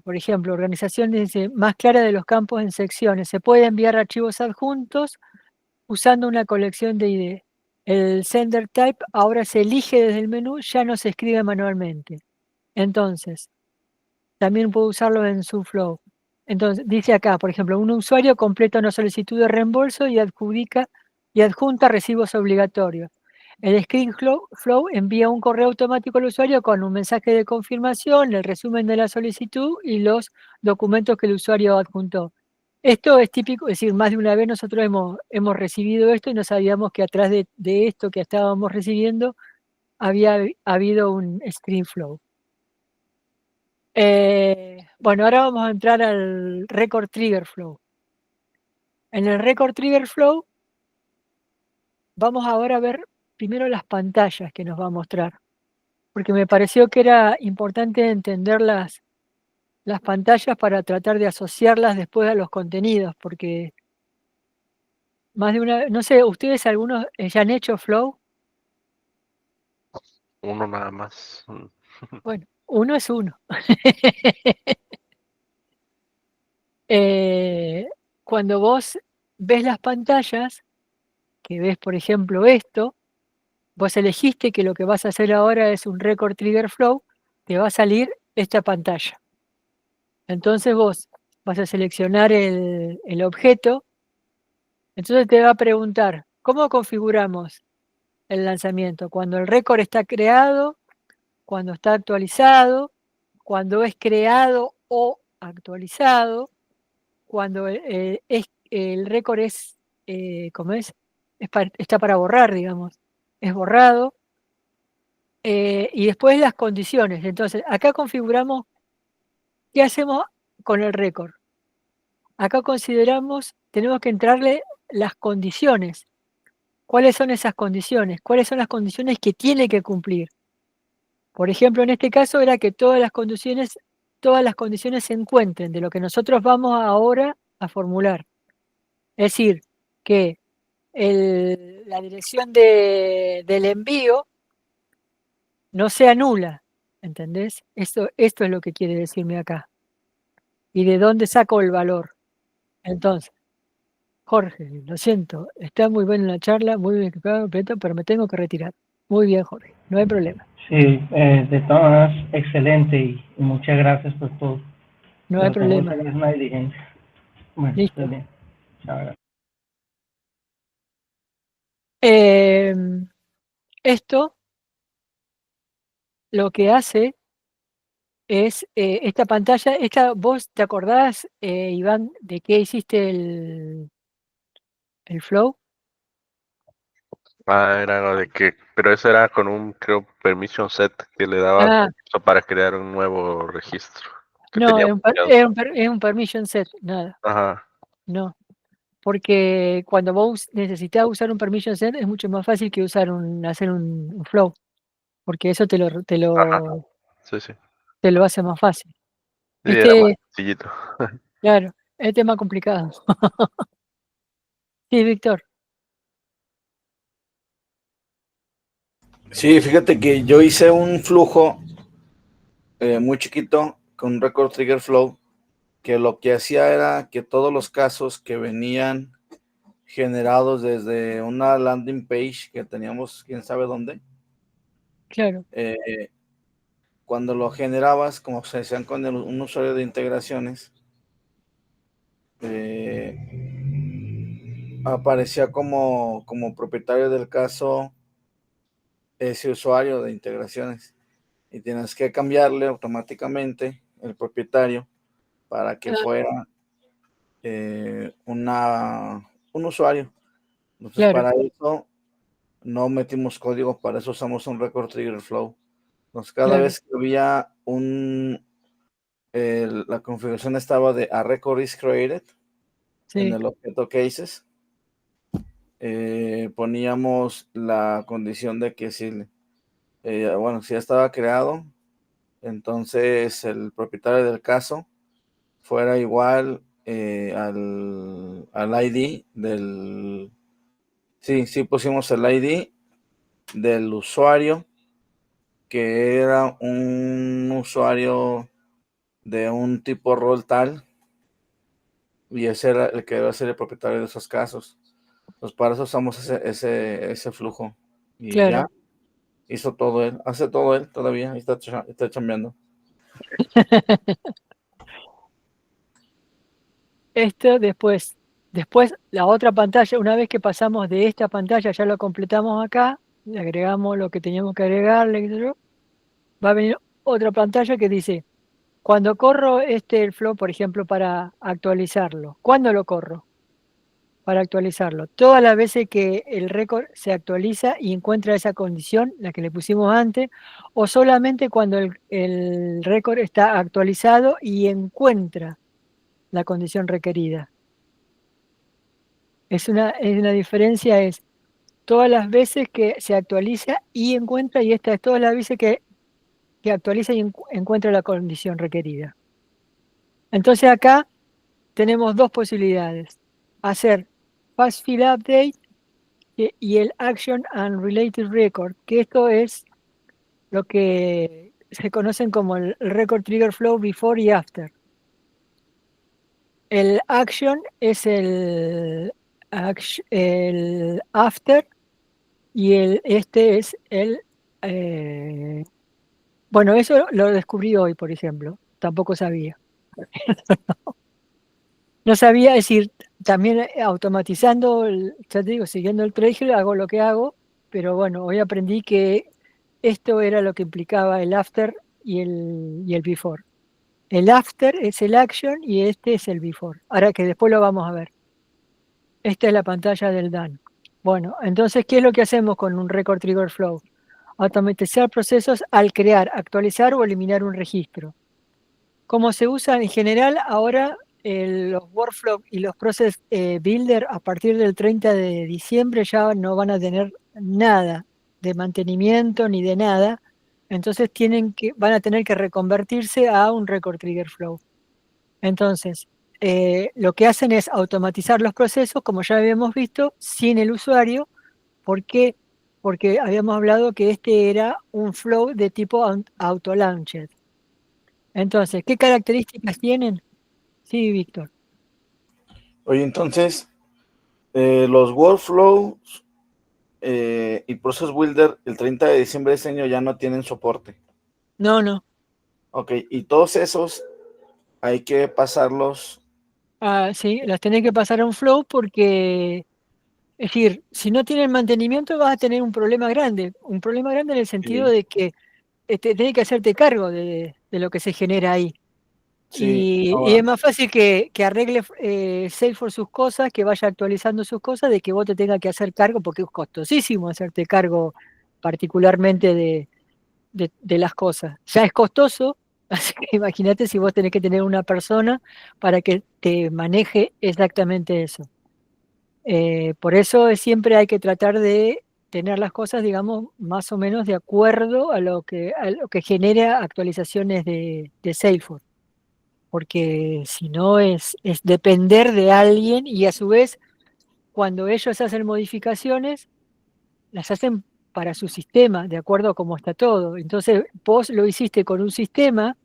por ejemplo, organización más clara de los campos en secciones. Se puede enviar archivos adjuntos usando una colección de ID. El Sender Type ahora se elige desde el menú, ya no se escribe manualmente. Entonces, también puedo usarlo en su flow. Entonces, dice acá, por ejemplo, un usuario completa una solicitud de reembolso y adjunta recibos obligatorios. El Screen Flow envía un correo automático al usuario con un mensaje de confirmación, el resumen de la solicitud y los documentos que el usuario adjuntó. Esto es típico, es decir, más de una vez nosotros hemos recibido esto y no sabíamos que atrás de esto que estábamos recibiendo había habido un Screen Flow. Bueno, ahora vamos a entrar al Record Trigger Flow. En el Record Trigger Flow vamos ahora a ver primero las pantallas que nos va a mostrar, porque me pareció que era importante entender las pantallas para tratar de asociarlas después a los contenidos, porque más de una, no sé, ¿ustedes algunos ya han hecho Flow? Uno nada más. Bueno, uno es uno. Cuando vos ves las pantallas, que ves, por ejemplo, esto, vos elegiste que lo que vas a hacer ahora es un Record Trigger Flow, te va a salir esta pantalla. Entonces vos vas a seleccionar el objeto, entonces te va a preguntar, ¿cómo configuramos el lanzamiento? Cuando el récord está creado, cuando está actualizado, cuando es creado o actualizado, cuando el récord es, ¿cómo es? Está para borrar, digamos, es borrado. Y después las condiciones. Entonces, acá configuramos qué hacemos con el récord. Acá consideramos, tenemos que entrarle las condiciones. ¿Cuáles son esas condiciones? ¿Cuáles son las condiciones que tiene que cumplir? Por ejemplo, en este caso era que todas las condiciones se encuentren de lo que nosotros vamos ahora a formular. Es decir, que la dirección del envío no sea nula, ¿entendés? Esto es lo que quiere decirme acá. ¿Y de dónde saco el valor? Entonces, Jorge, lo siento, está muy buena la charla, muy bien explicado, pero me tengo que retirar. Muy bien, Jorge, no hay problema. Sí, de todas maneras, excelente y muchas gracias por todo. No hay Pero tengo que problema. hacer una diligencia. Bueno, estés Listo. bien. Chao. Esto lo que hace es esta pantalla, ¿vos te acordás, Iván, de qué hiciste el flow? Era de que, pero eso era con un, creo, permission set que le daba Ah, permiso para crear un nuevo registro que no, tenía bloqueado. es un permission set, nada, Ajá, no. Porque cuando vos necesitas usar un permission set es mucho más fácil que hacer un flow, porque eso ajá, sí, sí. te lo hace más fácil. Sí, era más Este, sencillito. claro, este es más complicado. Sí, Víctor. Sí, fíjate que yo hice un flujo muy chiquito con un Record Trigger Flow, que lo que hacía era que todos los casos que venían generados desde una landing page que teníamos quién sabe dónde, Claro, cuando lo generabas, como se hacían con un usuario de integraciones, aparecía como propietario del caso ese usuario de integraciones y tienes que cambiarle automáticamente el propietario para que fuera un usuario. Entonces, claro, para eso no metimos código, para eso usamos un Record Trigger Flow. Entonces, cada claro, vez que había la configuración estaba de a record is created en sí, el objeto cases, poníamos la condición de que si, bueno, si ya estaba creado, entonces el propietario del caso fuera igual al ID del... Sí, pusimos el ID del usuario, que era un usuario de un tipo rol tal, y ese era el que debe ser el propietario de esos casos. Pues para eso usamos ese flujo. Y Claro. ya hizo todo él, hace todo él todavía, está chambeando. Esto después la otra pantalla, una vez que pasamos de esta pantalla, ya lo completamos acá, le agregamos lo que teníamos que agregarle, qué sé yo, va a venir otra pantalla que dice, cuando corro el flow, por ejemplo, para actualizarlo, ¿cuándo lo corro? Para actualizarlo. Todas las veces que el récord se actualiza y encuentra esa condición, la que le pusimos antes, o solamente cuando el récord está actualizado y encuentra la condición requerida. Es una diferencia, es todas las veces que se actualiza y encuentra, y esta es todas las veces que actualiza y encuentra la condición requerida. Entonces acá tenemos dos posibilidades. Hacer Fast Fill Update y el Action and Related Record, que esto es lo que se conocen como el Record Trigger Flow Before y After. El Action es el After y este es el... bueno, eso lo descubrí hoy, por ejemplo. Tampoco sabía. No sabía, es decir, también automatizando, ya te digo, siguiendo el trail, hago lo que hago, pero bueno, hoy aprendí que esto era lo que implicaba el after y el before. El after es el action y este es el before. Ahora que después lo vamos a ver. Esta es la pantalla del done. Bueno, entonces, ¿qué es lo que hacemos con un record trigger flow? Automatizar procesos al crear, actualizar o eliminar un registro. Como se usa en general ahora los workflow y los process builder a partir del 30 de diciembre ya no van a tener nada de mantenimiento ni de nada, entonces van a tener que reconvertirse a un record trigger flow. Entonces, lo que hacen es automatizar los procesos, como ya habíamos visto, sin el usuario. ¿Por qué? Porque habíamos hablado que este era un flow de tipo auto-launched. Entonces, ¿qué características tienen? Sí, Víctor. Oye, entonces, los workflows y Process Builder el 30 de diciembre de este año ya no tienen soporte. No. Ok, y todos esos hay que pasarlos. Sí, las tenés que pasar a un flow porque, es decir, si no tienen mantenimiento vas a tener un problema grande. Un problema grande en el sentido Sí. de que tenés que hacerte cargo de lo que se genera ahí. Sí, Y es más fácil que arregle Salesforce sus cosas, que vaya actualizando sus cosas, de que vos te tengas que hacer cargo, porque es costosísimo hacerte cargo particularmente de las cosas. Ya es costoso, así que imagínate si vos tenés que tener una persona para que te maneje exactamente eso. Por eso siempre hay que tratar de tener las cosas, digamos, más o menos de acuerdo a lo que genera actualizaciones de Salesforce. Porque si no es depender de alguien y a su vez, cuando ellos hacen modificaciones, las hacen para su sistema, de acuerdo a cómo está todo. Entonces, vos lo hiciste con un sistema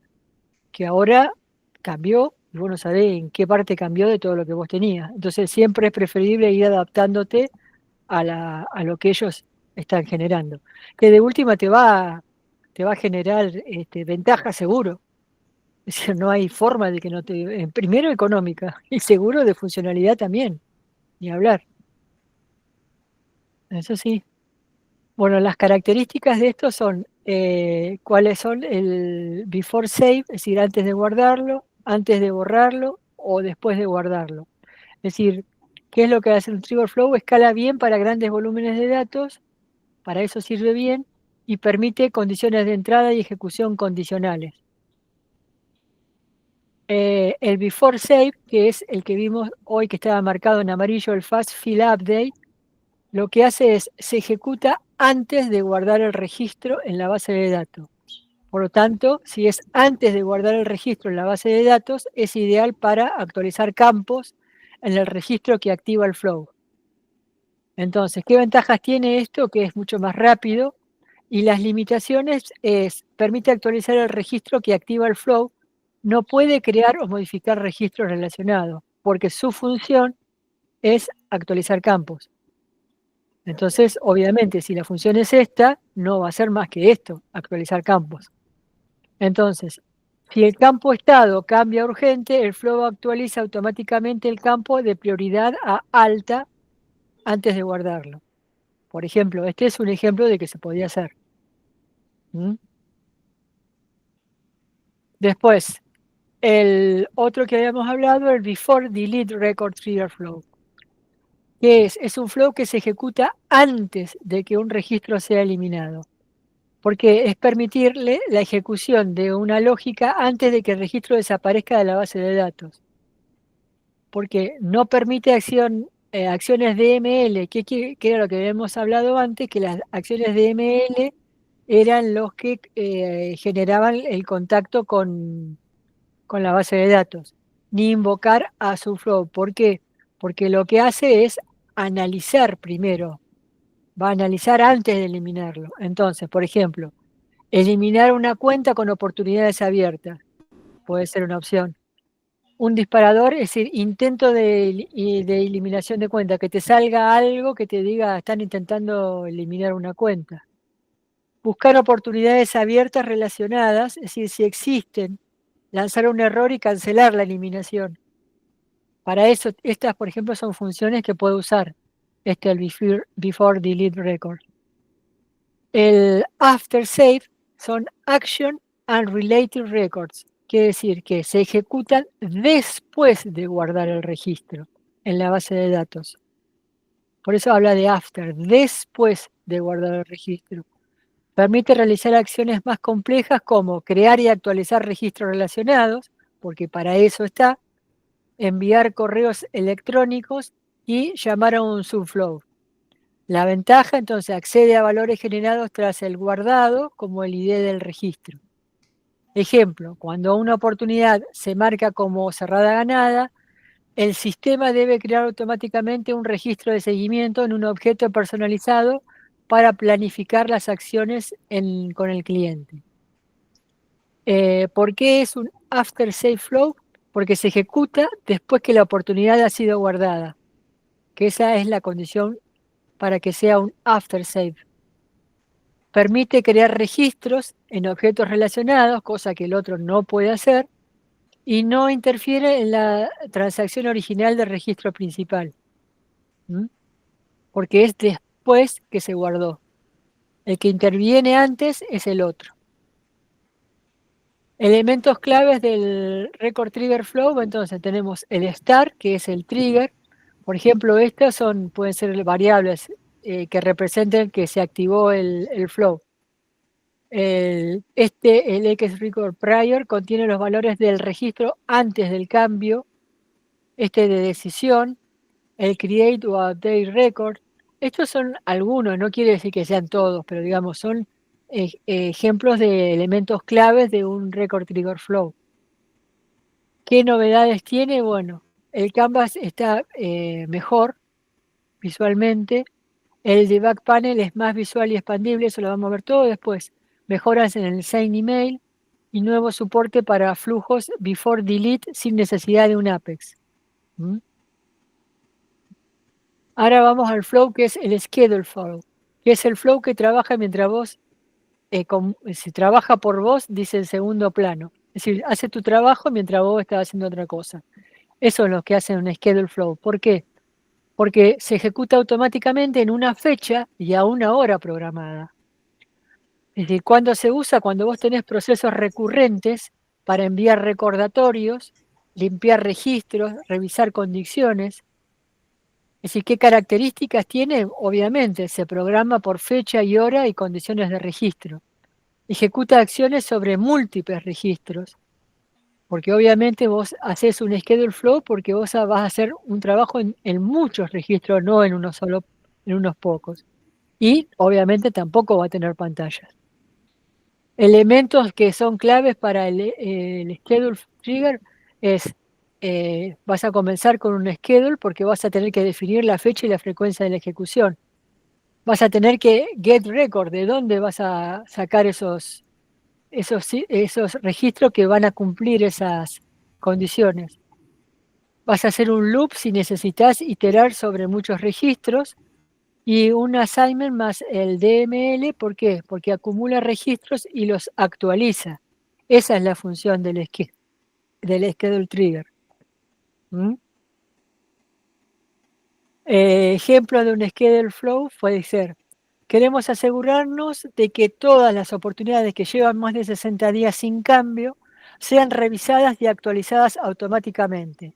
que ahora cambió y vos no sabés en qué parte cambió de todo lo que vos tenías. Entonces, siempre es preferible ir adaptándote a lo que ellos están generando. Que de última te va a generar ventaja seguro. Es decir, no hay forma de que no te... Primero económica y seguro de funcionalidad también, ni hablar. Eso sí. Bueno, las características de esto son cuáles son el before save, es decir, antes de guardarlo, antes de borrarlo o después de guardarlo. Es decir, ¿qué es lo que hace el trigger flow? Escala bien para grandes volúmenes de datos, para eso sirve bien, y permite condiciones de entrada y ejecución condicionales. El before save, que es el que vimos hoy que estaba marcado en amarillo, el fast fill update, lo que hace es se ejecuta antes de guardar el registro en la base de datos. Por lo tanto, si es antes de guardar el registro en la base de datos, es ideal para actualizar campos en el registro que activa el flow. Entonces, ¿qué ventajas tiene esto? Que es mucho más rápido, y las limitaciones es, permite actualizar el registro que activa el flow, no puede crear o modificar registros relacionados, porque su función es actualizar campos. Entonces, obviamente, si la función es esta, no va a ser más que esto, actualizar campos. Entonces, si el campo estado cambia urgente, el flow actualiza automáticamente el campo de prioridad a alta antes de guardarlo. Por ejemplo, este es un ejemplo de que se podía hacer. ¿Mm? Después, el otro que habíamos hablado, el Before Delete Record Trigger Flow. ¿Qué es? Es un flow que se ejecuta antes de que un registro sea eliminado, porque es permitirle la ejecución de una lógica antes de que el registro desaparezca de la base de datos. Porque no permite acciones DML, que era lo que habíamos hablado antes, que las acciones DML eran los que generaban el contacto con la base de datos, ni invocar a su flow. ¿Por qué? Porque lo que hace es analizar primero, va a analizar antes de eliminarlo. Entonces, por ejemplo, eliminar una cuenta con oportunidades abiertas puede ser una opción. Un disparador, es decir, intento de eliminación de cuenta, que te salga algo que te diga están intentando eliminar una cuenta. Buscar oportunidades abiertas relacionadas, es decir, si existen, lanzar un error y cancelar la eliminación. Para eso, estas, por ejemplo, son funciones que puede usar el before delete record. El after save son action and related records. Quiere decir que se ejecutan después de guardar el registro en la base de datos. Por eso habla de after, después de guardar el registro. Permite realizar acciones más complejas como crear y actualizar registros relacionados, porque para eso está, enviar correos electrónicos y llamar a un subflow. La ventaja, entonces, accede a valores generados tras el guardado como el ID del registro. Ejemplo, cuando una oportunidad se marca como cerrada ganada, el sistema debe crear automáticamente un registro de seguimiento en un objeto personalizado para planificar las acciones con el cliente. ¿Por qué es un after save flow? Porque se ejecuta después que la oportunidad ha sido guardada, que esa es la condición para que sea un after save. Permite crear registros en objetos relacionados, cosa que el otro no puede hacer, y no interfiere en la transacción original del registro principal. Porque es después que se guardó. El que interviene antes es el otro. Elementos claves del record trigger flow, entonces tenemos el start, que es el trigger. Por ejemplo, estas pueden ser variables que representen que se activó el flow. El X record prior contiene los valores del registro antes del cambio, de decisión, el create o update record. Estos son algunos, no quiere decir que sean todos, pero digamos, son ejemplos de elementos claves de un record trigger flow. ¿Qué novedades tiene? Bueno, el canvas está mejor visualmente, el debug panel es más visual y expandible, eso lo vamos a ver todo después. Mejoras en el Sign Email y nuevo soporte para flujos before delete sin necesidad de un Apex. Ahora vamos al flow que es el schedule flow, que es el flow que trabaja mientras vos, si trabaja por vos, dice en segundo plano. Es decir, hace tu trabajo mientras vos estás haciendo otra cosa. Eso es lo que hace un schedule flow. ¿Por qué? Porque se ejecuta automáticamente en una fecha y a una hora programada. Es decir, ¿cuándo se usa? Cuando vos tenés procesos recurrentes para enviar recordatorios, limpiar registros, revisar condiciones. Es decir, ¿qué características tiene? Obviamente, se programa por fecha y hora y condiciones de registro. Ejecuta acciones sobre múltiples registros, porque obviamente vos haces un schedule flow porque vos vas a hacer un trabajo en muchos registros, no en uno solo, en unos pocos. Y obviamente tampoco va a tener pantallas. elementos que son claves para el schedule trigger es, vas a comenzar con un schedule porque vas a tener que definir la fecha y la frecuencia de la ejecución. Vas a tener que get record, de dónde vas a sacar esos registros que van a cumplir esas condiciones. Vas a hacer un loop si necesitas iterar sobre muchos registros y un assignment más el DML. ¿Por qué? Porque acumula registros y los actualiza. Esa es la función del schedule trigger. ¿Mm? Ejemplo de un schedule flow puede ser: queremos asegurarnos de que todas las oportunidades que llevan más de 60 días sin cambio sean revisadas y actualizadas automáticamente.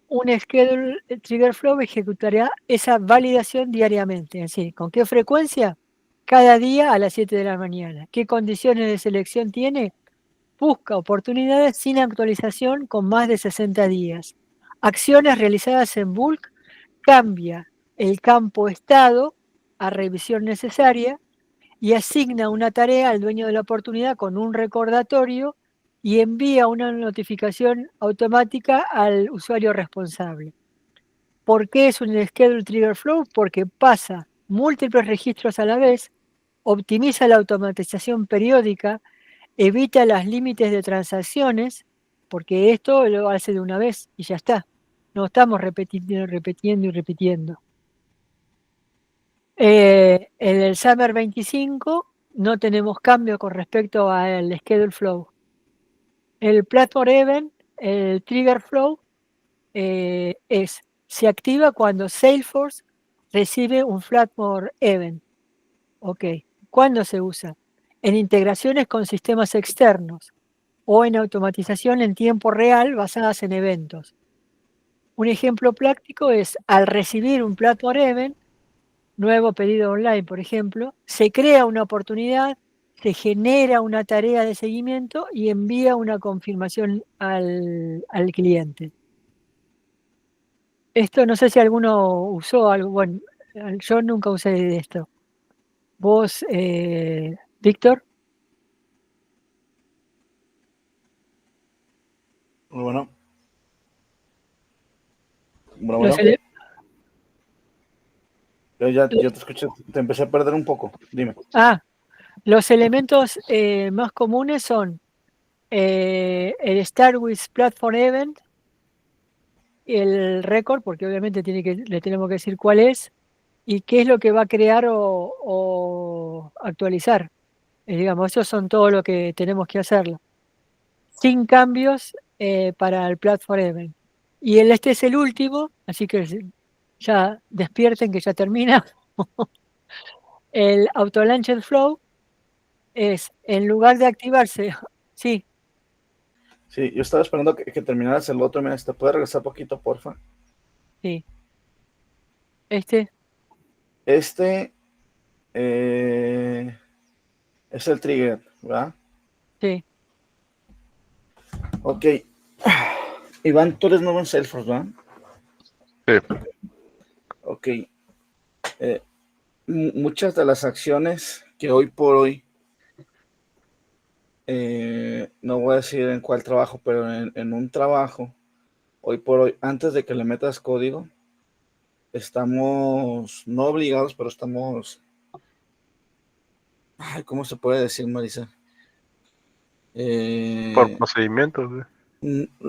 Un schedule trigger flow ejecutará esa validación diariamente. Es decir, ¿con qué frecuencia? Cada día a las 7 de la mañana. ¿Qué condiciones de selección tiene? Busca oportunidades sin actualización con más de 60 días. Acciones realizadas en bulk, cambia el campo estado a revisión necesaria y asigna una tarea al dueño de la oportunidad con un recordatorio y envía una notificación automática al usuario responsable. ¿Por qué es un schedule trigger flow? Porque pasa múltiples registros a la vez, optimiza la automatización periódica, evita los límites de transacciones, porque esto lo hace de una vez y ya está. No estamos repitiendo y repitiendo. En el Summer 25 no tenemos cambio con respecto al schedule flow. El platform event, el trigger flow, se activa cuando Salesforce recibe un platform event. Ok. ¿Cuándo se usa? En integraciones con sistemas externos o en automatización en tiempo real basadas en eventos. Un ejemplo práctico es: al recibir un platform event, nuevo pedido online, por ejemplo, se crea una oportunidad, se genera una tarea de seguimiento y envía una confirmación al cliente. Esto no sé si alguno usó algo. Bueno, yo nunca usé de esto. ¿Vos, Víctor? Bueno. Los Yo te escuché, te empecé a perder un poco. Dime. Los elementos más comunes son el Start with Platform Event, el record, porque obviamente le tenemos que decir cuál es y qué es lo que va a crear o actualizar. Digamos, esos son todo lo que tenemos que hacerlo. Sin cambios para el Platform Event. Y este es el último, así que ya despierten que ya termina. El Auto Launched Flow es, en lugar de activarse, sí. Sí, yo estaba esperando que terminaras el otro. Mira, ¿te puedes regresar poquito, porfa? Sí. Es el trigger, ¿verdad? Sí. Ok. Iván, tú eres nuevo en Salesforce, ¿verdad? Sí. Ok. Muchas de las acciones que hoy por hoy, no voy a decir en cuál trabajo, pero en un trabajo, hoy por hoy, antes de que le metas código, estamos no obligados, pero estamos... ¿Cómo se puede decir, Marisa? Por procedimientos.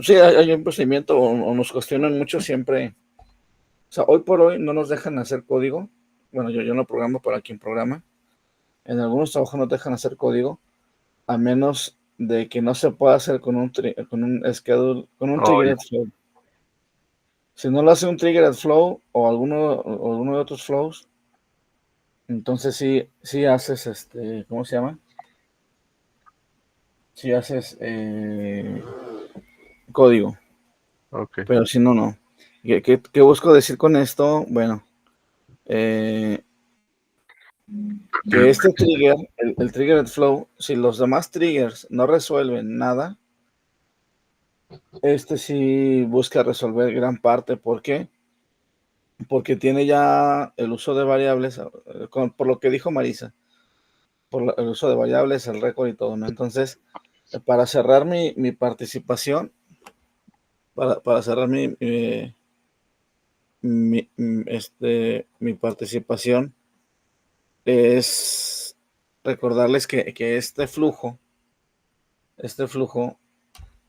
Sí, hay un procedimiento o nos cuestionan mucho siempre. O sea, hoy por hoy no nos dejan hacer código. Bueno, yo no programo para quien programa. En algunos trabajos no dejan hacer código, a menos de que no se pueda hacer con un schedule, con un triggered flow. Si no lo hace un triggered flow o alguno de otros flows, entonces sí haces ¿cómo se llama? Sí haces código. Okay. Pero si no, no. ¿Qué busco decir con esto? Bueno, que este trigger, el triggered flow, si los demás triggers no resuelven nada, sí busca resolver gran parte. ¿Por qué? Porque tiene ya el uso de variables, por lo que dijo Marisa. por el uso de variables, el récord y todo, ¿no? Entonces, para cerrar mi participación, para cerrar mi participación, es recordarles que este flujo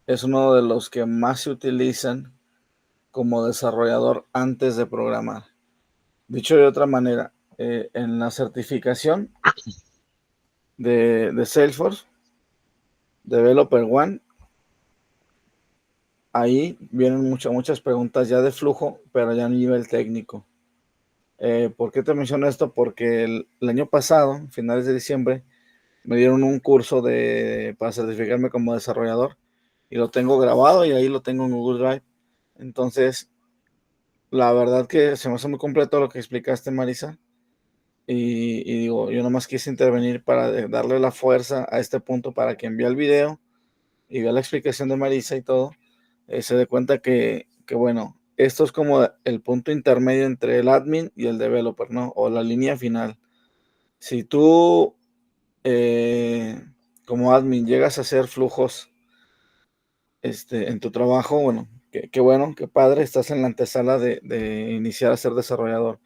es uno de los que más se utilizan como desarrollador antes de programar. Dicho de otra manera, en la certificación de Salesforce, Developer One, ahí vienen muchas preguntas ya de flujo, pero ya a nivel técnico. ¿Por qué te menciono esto? Porque el año pasado, finales de diciembre, me dieron un curso para certificarme como desarrollador y lo tengo grabado y ahí lo tengo en Google Drive. Entonces, la verdad que se me hace muy completo lo que explicaste, Marisa. Y digo, yo nomás quise intervenir para darle la fuerza a este punto para que envíe el video y vea la explicación de Marisa y todo. Se dé cuenta que, bueno, esto es como el punto intermedio entre el admin y el developer, ¿no? O la línea final. Si tú, como admin, llegas a hacer flujos en tu trabajo, bueno, qué bueno, qué padre, estás en la antesala de iniciar a ser desarrollador.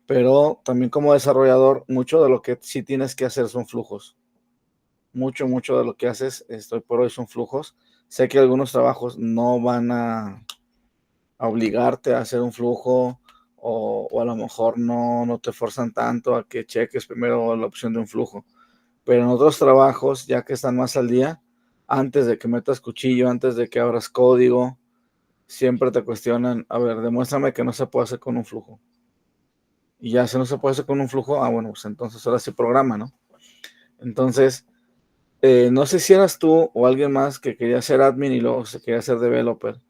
Pero también como desarrollador, mucho de lo que sí tienes que hacer son flujos. Mucho de lo que haces hoy por hoy son flujos. Sé que algunos trabajos no van a obligarte a hacer un flujo o a lo mejor no te forzan tanto a que cheques primero la opción de un flujo. Pero en otros trabajos, ya que están más al día, antes de que metas cuchillo, antes de que abras código, siempre te cuestionan, a ver, demuéstrame que no se puede hacer con un flujo. Y ya si no se puede hacer con un flujo, bueno, pues entonces ahora sí programa, ¿no? Entonces, no sé si eras tú o alguien más que quería ser admin y luego se quería ser developer,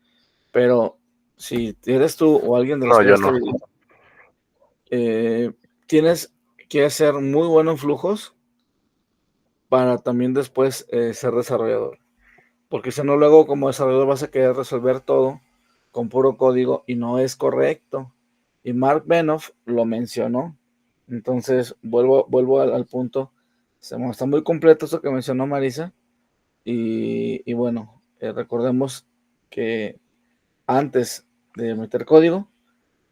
pero si eres tú o alguien de los No, que yo ves este no. video, tienes que ser muy bueno en flujos para también después ser desarrollador. Porque si no, luego como desarrollador vas a querer resolver todo con puro código y no es correcto. Y Mark Benoff lo mencionó. Entonces, vuelvo al punto. Está muy completo eso que mencionó Marisa. Y bueno, recordemos que antes de meter código,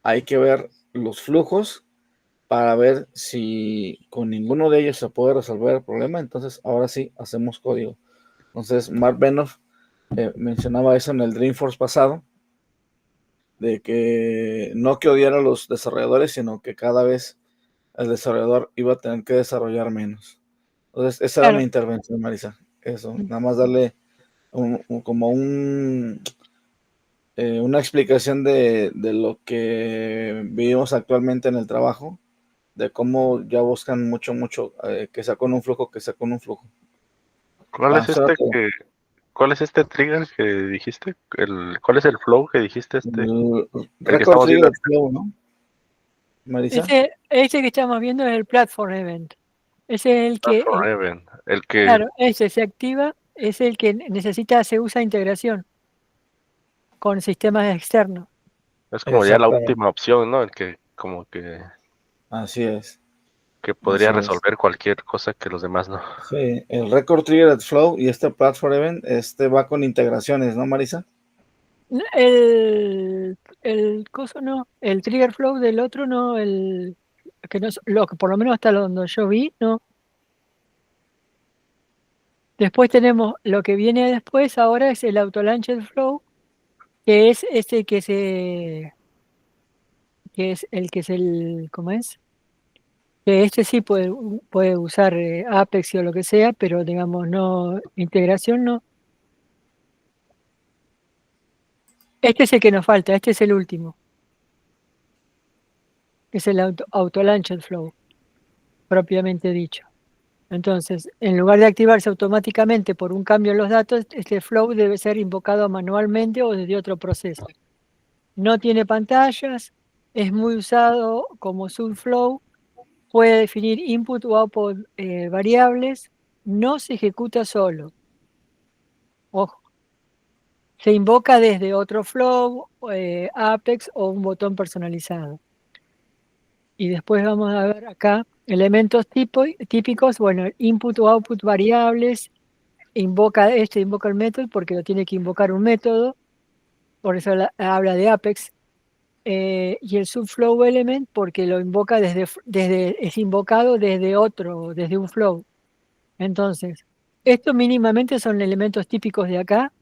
hay que ver los flujos para ver si con ninguno de ellos se puede resolver el problema. Entonces, ahora sí, hacemos código. Entonces, Mark Benoff mencionaba eso en el Dreamforce pasado, de que no que odiara a los desarrolladores, sino que cada vez el desarrollador iba a tener que desarrollar menos. Entonces, esa era Claro. mi intervención, Marisa. Eso, nada más darle como una explicación de lo que vivimos actualmente en el trabajo, de cómo ya buscan mucho, que sea con un flujo, ¿Cuál Va, es será este todo. que, cuál es este trigger que dijiste? ¿Cuál es el flow que dijiste El el que Record estamos viendo Trigger ahorita? Flow, ¿no, Marisa? Ese que estamos viendo es el Platform Event. Ese es el que, Platform Event, el que claro, ese se activa, es el que se usa integración con sistemas externos. es como ya la Exactamente, última opción, ¿no? El que como así es, que podría así es. resolver cualquier cosa que los demás no. Sí, el Record Triggered Flow y este Platform Event, va con integraciones, ¿no, Marisa? El coso no, el trigger flow del otro no, que no, lo que por lo menos hasta donde yo vi, no. Después tenemos lo que viene después, ahora es el Auto Launched Flow, que es ese que es el que es el, ¿cómo es? Que este sí puede usar Apex o lo que sea, pero digamos no, integración no. Este es el que nos falta, este es el último, que es el Auto Launched Flow, propiamente dicho. Entonces, en lugar de activarse automáticamente por un cambio en los datos, este flow debe ser invocado manualmente o desde otro proceso. No tiene pantallas, es muy usado como subflow, puede definir input o output variables, no se ejecuta solo. Ojo, se invoca desde otro flow, Apex o un botón personalizado. Y después vamos a ver acá Elementos típicos, bueno, input o output variables, invoca el método porque lo tiene que invocar un método, por eso habla de Apex, y el subflow element porque lo invoca es invocado desde un flow. Entonces, estos mínimamente son elementos típicos de acá,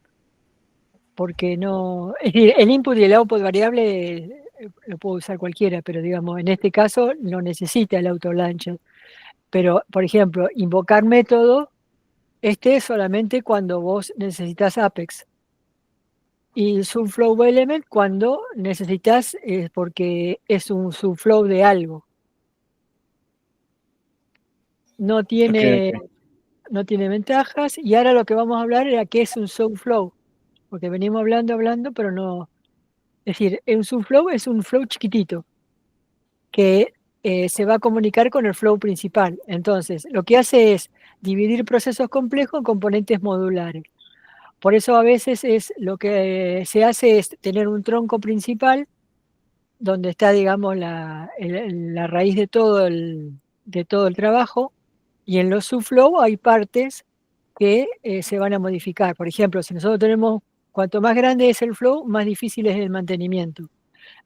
porque no, es decir, el input y el output variable lo puede usar cualquiera, pero digamos, en este caso no necesita el auto launcher. Pero, por ejemplo, invocar método, este es solamente cuando vos necesitas Apex. Y subflow element cuando necesitas, porque es un subflow de algo. No tiene, Ok. no tiene ventajas. Y ahora lo que vamos a hablar era qué es un subflow. Porque venimos hablando, pero no. Es decir, un subflow es un flow chiquitito que se va a comunicar con el flow principal. Entonces, lo que hace es dividir procesos complejos en componentes modulares. Por eso a veces lo que se hace es tener un tronco principal donde está, digamos, la raíz de todo el trabajo, y en los subflow hay partes que se van a modificar. Por ejemplo, si nosotros tenemos, cuanto más grande es el flow, más difícil es el mantenimiento.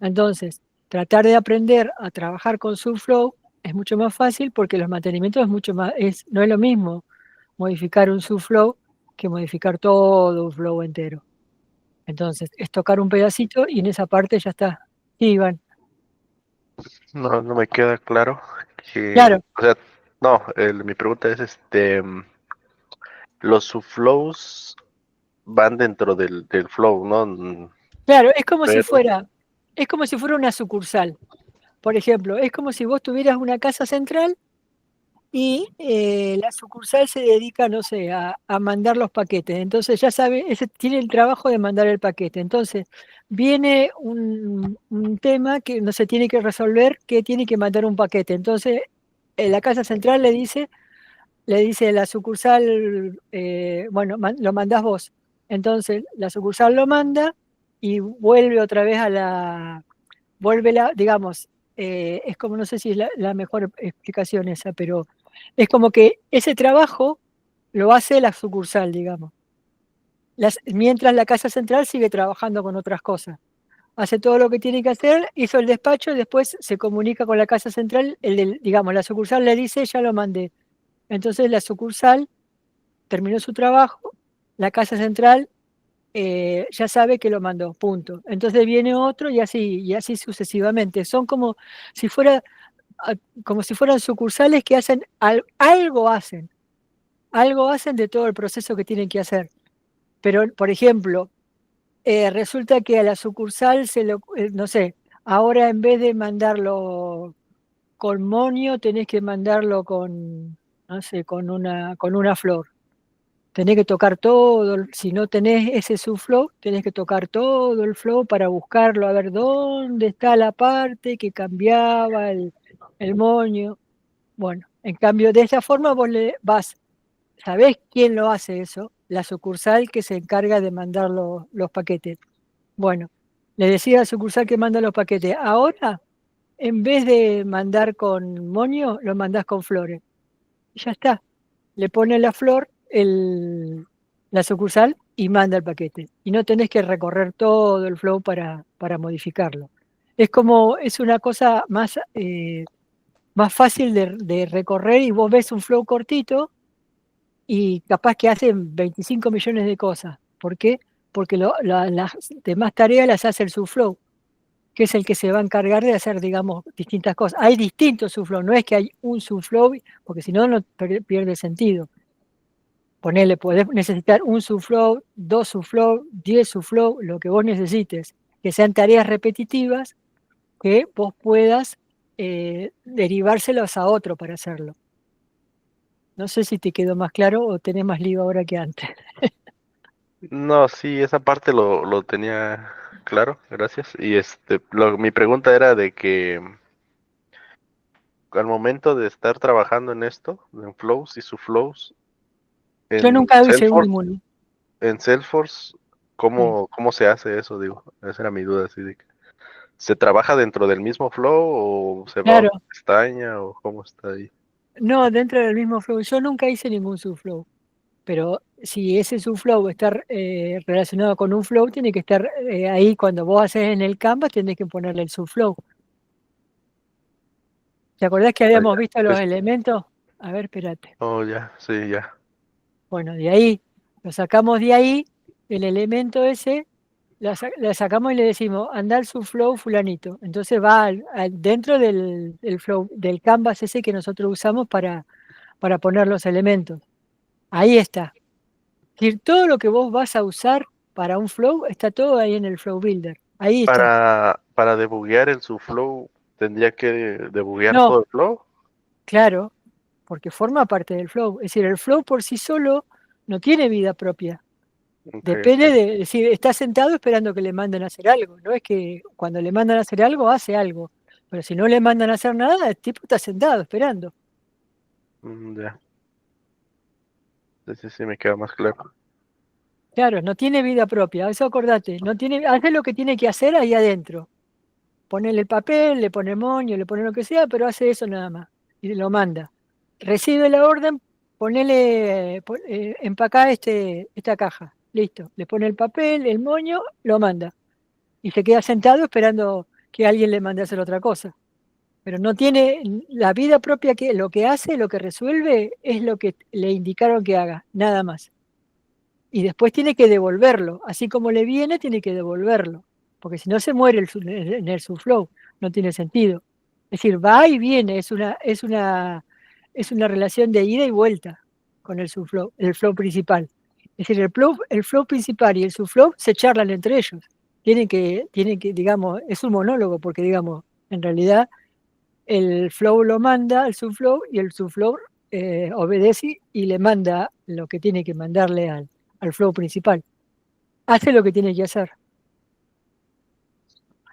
Entonces, tratar de aprender a trabajar con subflow es mucho más fácil porque los mantenimientos no es lo mismo modificar un subflow que modificar todo un flow entero. Entonces, es tocar un pedacito y en esa parte ya está. Sí, Iván. No, no me queda claro que, Claro, o sea, no, mi pregunta es, los subflows van dentro del flow, ¿no? claro, es como si Pero, fuera, una sucursal. Por ejemplo, es como si vos tuvieras una casa central y la sucursal se dedica, no sé, a mandar los paquetes. Entonces ya sabe, ese tiene el trabajo de mandar el paquete. Entonces viene un tema que no se tiene que resolver, que tiene que mandar un paquete. Entonces la casa central le dice a la sucursal, bueno, lo mandás vos. Entonces la sucursal lo manda y vuelve otra vez digamos, es como, no sé si es la mejor explicación esa, pero es como que ese trabajo lo hace la sucursal, digamos. Mientras la casa central sigue trabajando con otras cosas. Hace todo lo que tiene que hacer, hizo el despacho, y después se comunica con la casa central, digamos, la sucursal le dice, ya lo mandé. Entonces la sucursal terminó su trabajo, la casa central ya sabe que lo mandó, punto. Entonces viene otro y así sucesivamente. Son si fuera, como si fueran sucursales que hacen algo hacen de todo el proceso que tienen que hacer. Pero, por ejemplo, resulta que a la sucursal no sé, ahora en vez de mandarlo con monio, tenés que mandarlo no sé, con una flor. Tenés que tocar todo, si no tenés ese subflow, tenés que tocar todo el flow para buscarlo, a ver dónde está la parte que cambiaba el moño. Bueno, en cambio, de esa forma vos ¿sabés quién lo hace eso? La sucursal que se encarga de mandar los paquetes. Bueno, le decía a la sucursal que manda los paquetes, ahora, en vez de mandar con moño, lo mandás con flores. Y ya está. Le pone la flor, la sucursal, y manda el paquete. Y no tenés que recorrer todo el flow para modificarlo. Es una cosa más fácil de recorrer, y vos ves un flow cortito y capaz que hacen 25 millones de cosas. ¿Por qué? Porque las demás tareas las hace el subflow, que es el que se va a encargar de hacer, digamos, distintas cosas. Hay distintos subflow, no es que hay un subflow, porque si no, pierde sentido. Podés necesitar un subflow, 2 subflow, 10 subflow, lo que vos necesites, que sean tareas repetitivas, que vos puedas derivárselos a otro para hacerlo. No sé si te quedó más claro o tenés más lío ahora que antes. no, sí, esa parte lo tenía claro, gracias. Y mi pregunta era de que al momento de estar trabajando en esto, en flows y subflows, Yo en nunca hice Salesforce, ninguno. en Salesforce, Sí. ¿cómo se hace eso? Digo, esa era mi duda, así de que. ¿Se trabaja dentro del mismo flow o se va a Claro. una pestaña o cómo está ahí? No, dentro del mismo flow. Yo nunca hice ningún subflow, pero si ese subflow está relacionado con un flow, tiene que estar ahí cuando vos haces en el Canvas, tenés que ponerle el subflow. ¿Te acordás que habíamos ya. visto los Pues, elementos? A ver, espérate. oh, ya, sí, ya. Bueno, de ahí, lo sacamos de ahí, el elemento ese, la sacamos y le decimos, anda al subflow fulanito. Entonces va dentro del flow, del Canvas ese que nosotros usamos para poner los elementos. Ahí está. Es decir, todo lo que vos vas a usar para un flow está todo ahí en el Flow Builder. Ahí está. Para debuguear el subflow, ¿tendría que debuguear No, todo el flow? claro, porque forma parte del flow. Es decir, el flow por sí solo no tiene vida propia. Ok, Depende ok. de, es decir, está sentado esperando que le manden a hacer algo. No es que cuando le mandan a hacer algo, hace algo. Pero si no le mandan a hacer nada, el tipo está sentado esperando. Ya. Sí, me queda más claro. Claro, no tiene vida propia, eso acordate. No tiene, hace lo que tiene que hacer ahí adentro. Ponele el papel, le pone moño, le pone lo que sea, pero hace eso nada más. Y lo manda. Recibe la orden, ponele, empacá esta caja. Listo. Le pone el papel, el moño, lo manda. Y se queda sentado esperando que alguien le mande a hacer otra cosa. Pero no tiene la vida propia, que lo que hace, lo que resuelve, es lo que le indicaron que haga, nada más. Y después tiene que devolverlo. Así como le viene, tiene que devolverlo. Porque si no se muere en el subflow, no tiene sentido. Es decir, va y viene, es una relación de ida y vuelta con el flow principal. Es decir, el flow principal y el subflow se charlan entre ellos. Tienen que, digamos, es un monólogo, porque, digamos, en realidad el flow lo manda, el subflow, y el subflow obedece y le manda lo que tiene que mandarle al flow principal. Hace lo que tiene que hacer.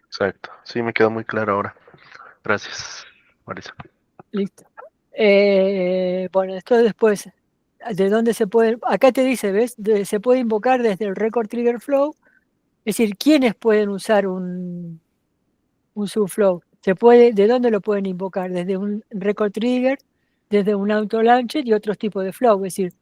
Exacto. Sí, me quedó muy claro ahora. Gracias, Marisa. Listo. Bueno, esto después, ¿de dónde se puede? Acá te dice, ¿ves? Se puede invocar desde el record trigger flow, es decir, ¿quiénes pueden usar un subflow? ¿De dónde lo pueden invocar? Desde un record trigger, desde un auto launcher y otros tipos de flow. Es decir,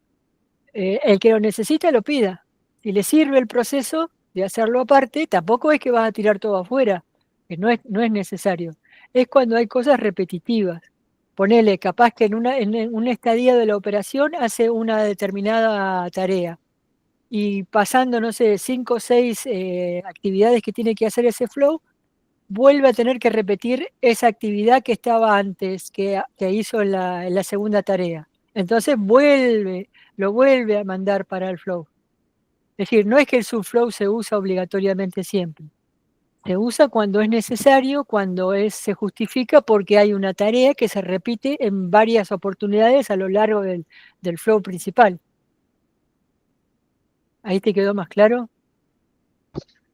el que lo necesita lo pida. Si le sirve el proceso de hacerlo aparte, tampoco es que vas a tirar todo afuera, que no es necesario. Es cuando hay cosas repetitivas. Ponele, capaz que en un estadio de la operación hace una determinada tarea y pasando, no sé, 5 o 6 actividades que tiene que hacer ese flow, vuelve a tener que repetir esa actividad que estaba antes, que hizo en la segunda tarea. Entonces lo vuelve a mandar para el flow. Es decir, no es que el subflow se usa obligatoriamente siempre. Se usa cuando es necesario, cuando se justifica porque hay una tarea que se repite en varias oportunidades a lo largo del flow principal. ¿Ahí te quedó más claro?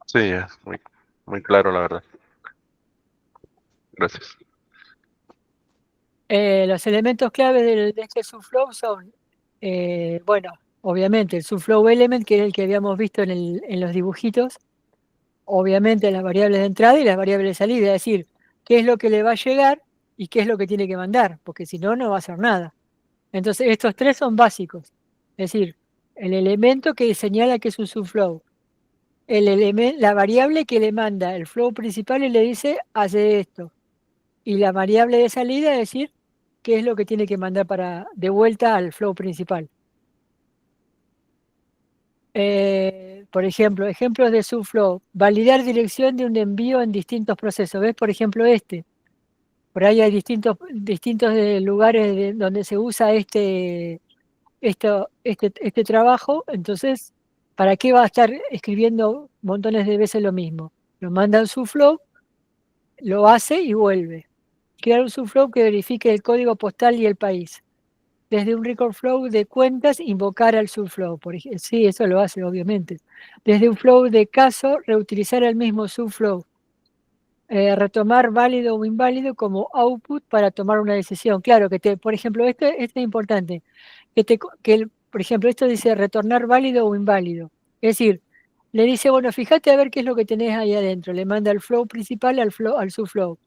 Sí, es muy claro, la verdad. Gracias. Los elementos clave de este subflow son, bueno, obviamente el subflow element, que es el que habíamos visto en los dibujitos, obviamente las variables de entrada y las variables de salida, es decir, qué es lo que le va a llegar y qué es lo que tiene que mandar, porque si no, no va a hacer nada. Entonces, estos tres son básicos, es decir, el elemento que señala que es un subflow, la variable que le manda el flow principal y le dice, hace esto, y la variable de salida, es decir, qué es lo que tiene que mandar de vuelta al flow principal. Por ejemplo, ejemplos de subflow. Validar dirección de un envío en distintos procesos. ¿Ves? Por ejemplo, por ahí hay distintos lugares donde se usa este trabajo. Entonces, ¿para qué va a estar escribiendo montones de veces lo mismo? Lo manda en subflow, lo hace y vuelve. Crear un subflow que verifique el código postal y el país. Desde un record flow de cuentas, invocar al subflow. Por ejemplo, sí, eso lo hace, obviamente. Desde un flow de caso, reutilizar el mismo subflow. Retomar válido o inválido como output para tomar una decisión. Claro, por ejemplo, esto es importante. Por ejemplo, esto dice retornar válido o inválido. Es decir, le dice, bueno, fíjate a ver qué es lo que tenés ahí adentro. Le manda el flow principal al subflow.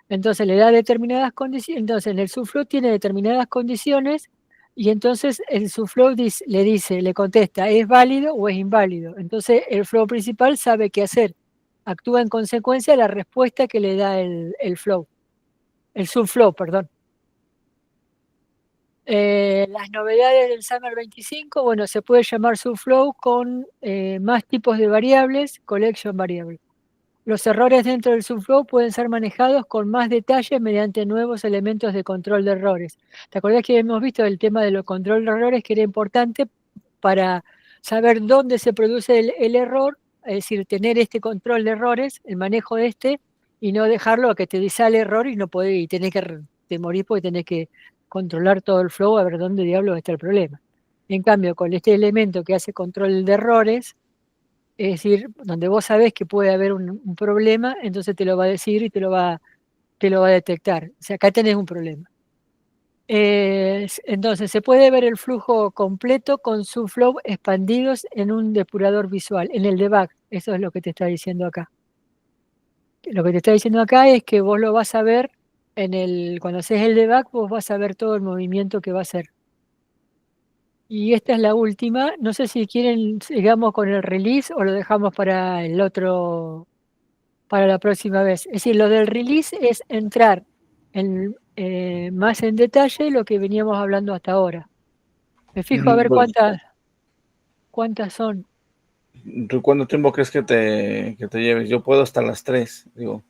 Entonces le da determinadas condiciones, entonces en el subflow tiene determinadas condiciones y entonces el subflow le contesta, ¿es válido o es inválido? Entonces el flow principal sabe qué hacer, actúa en consecuencia de la respuesta que le da el subflow, perdón. Las novedades del Summer 25, bueno, se puede llamar subflow con más tipos de variables, collection variable. Los errores dentro del subflow pueden ser manejados con más detalles mediante nuevos elementos de control de errores. ¿Te acordás que hemos visto el tema de los control de errores, que era importante para saber dónde se produce el error? Es decir, tener este control de errores, el manejo de y no dejarlo a que te sale error y no podés, y tenés que te morís porque tenés que controlar todo el flow a ver dónde diablos está el problema. En cambio, con este elemento que hace control de errores, es decir, donde vos sabés que puede haber un problema, entonces te lo va a decir y te lo va a detectar. O sea, acá tenés un problema. Entonces, se puede ver el flujo completo con subflow expandidos en un depurador visual, en el debug. Eso es lo que te está diciendo acá. Lo que te está diciendo acá es que vos lo vas a ver cuando haces el debug, vos vas a ver todo el movimiento que va a hacer. Y esta es la última. No sé si quieren, sigamos con el release o lo dejamos para para la próxima vez. Es decir, lo del release es entrar más en detalle lo que veníamos hablando hasta ahora. Me fijo a ver Pues, cuántas son. ¿tú cuánto tiempo crees que te lleves? Yo puedo hasta las 3, digo.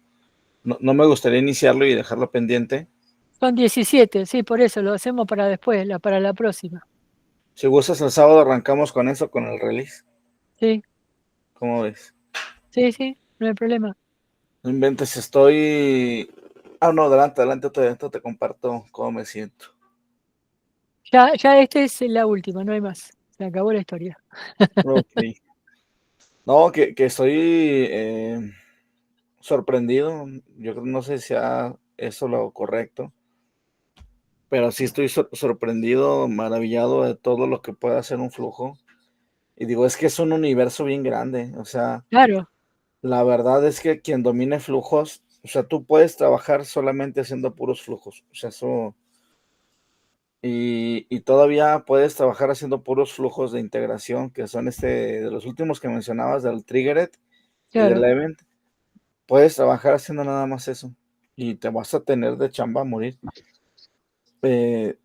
No me gustaría iniciarlo y dejarlo pendiente. Son 17, sí, por eso lo hacemos para después, para la próxima. Si gustas, el sábado arrancamos con eso, con el release. Sí, ¿Cómo ves? sí, no hay problema. No inventes, estoy... Ah, no, adelante, te comparto cómo me siento. Ya esta es la última, no hay más. Se acabó la historia. Ok. No, que estoy sorprendido. Yo creo, no sé si sea eso lo correcto, pero sí estoy sorprendido, maravillado de todo lo que puede hacer un flujo. Y digo, es que es un universo bien grande. O sea, Claro, la verdad es que quien domine flujos, o sea, tú puedes trabajar solamente haciendo puros flujos. O sea, eso... Y todavía puedes trabajar haciendo puros flujos de integración, que son de los últimos que mencionabas, del Triggered y del claro. Event. Puedes trabajar haciendo nada más eso y te vas a tener de chamba a morir. Eh,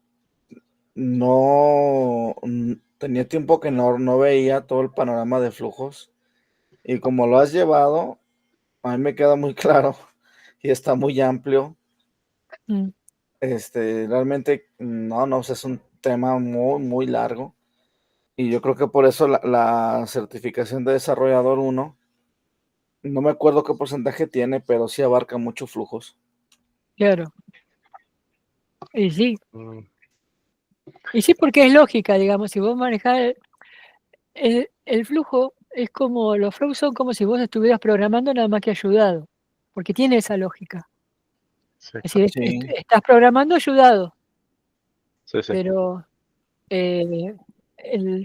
no tenía tiempo que no veía todo el panorama de flujos y como lo has llevado, a mí me queda muy claro y está muy amplio. Mm, Realmente no, o sea, es un tema muy, muy largo. Y yo creo que por eso la certificación de desarrollador 1, no me acuerdo qué porcentaje tiene, pero sí abarca muchos flujos. claro. Y sí. Mm, Y sí, porque es lógica, digamos, si vos manejás el flujo, es como, los flows son como si vos estuvieras programando nada más que ayudado, porque tiene esa lógica. sí, Es decir, Sí, estás programando ayudado, sí, sí. pero eh,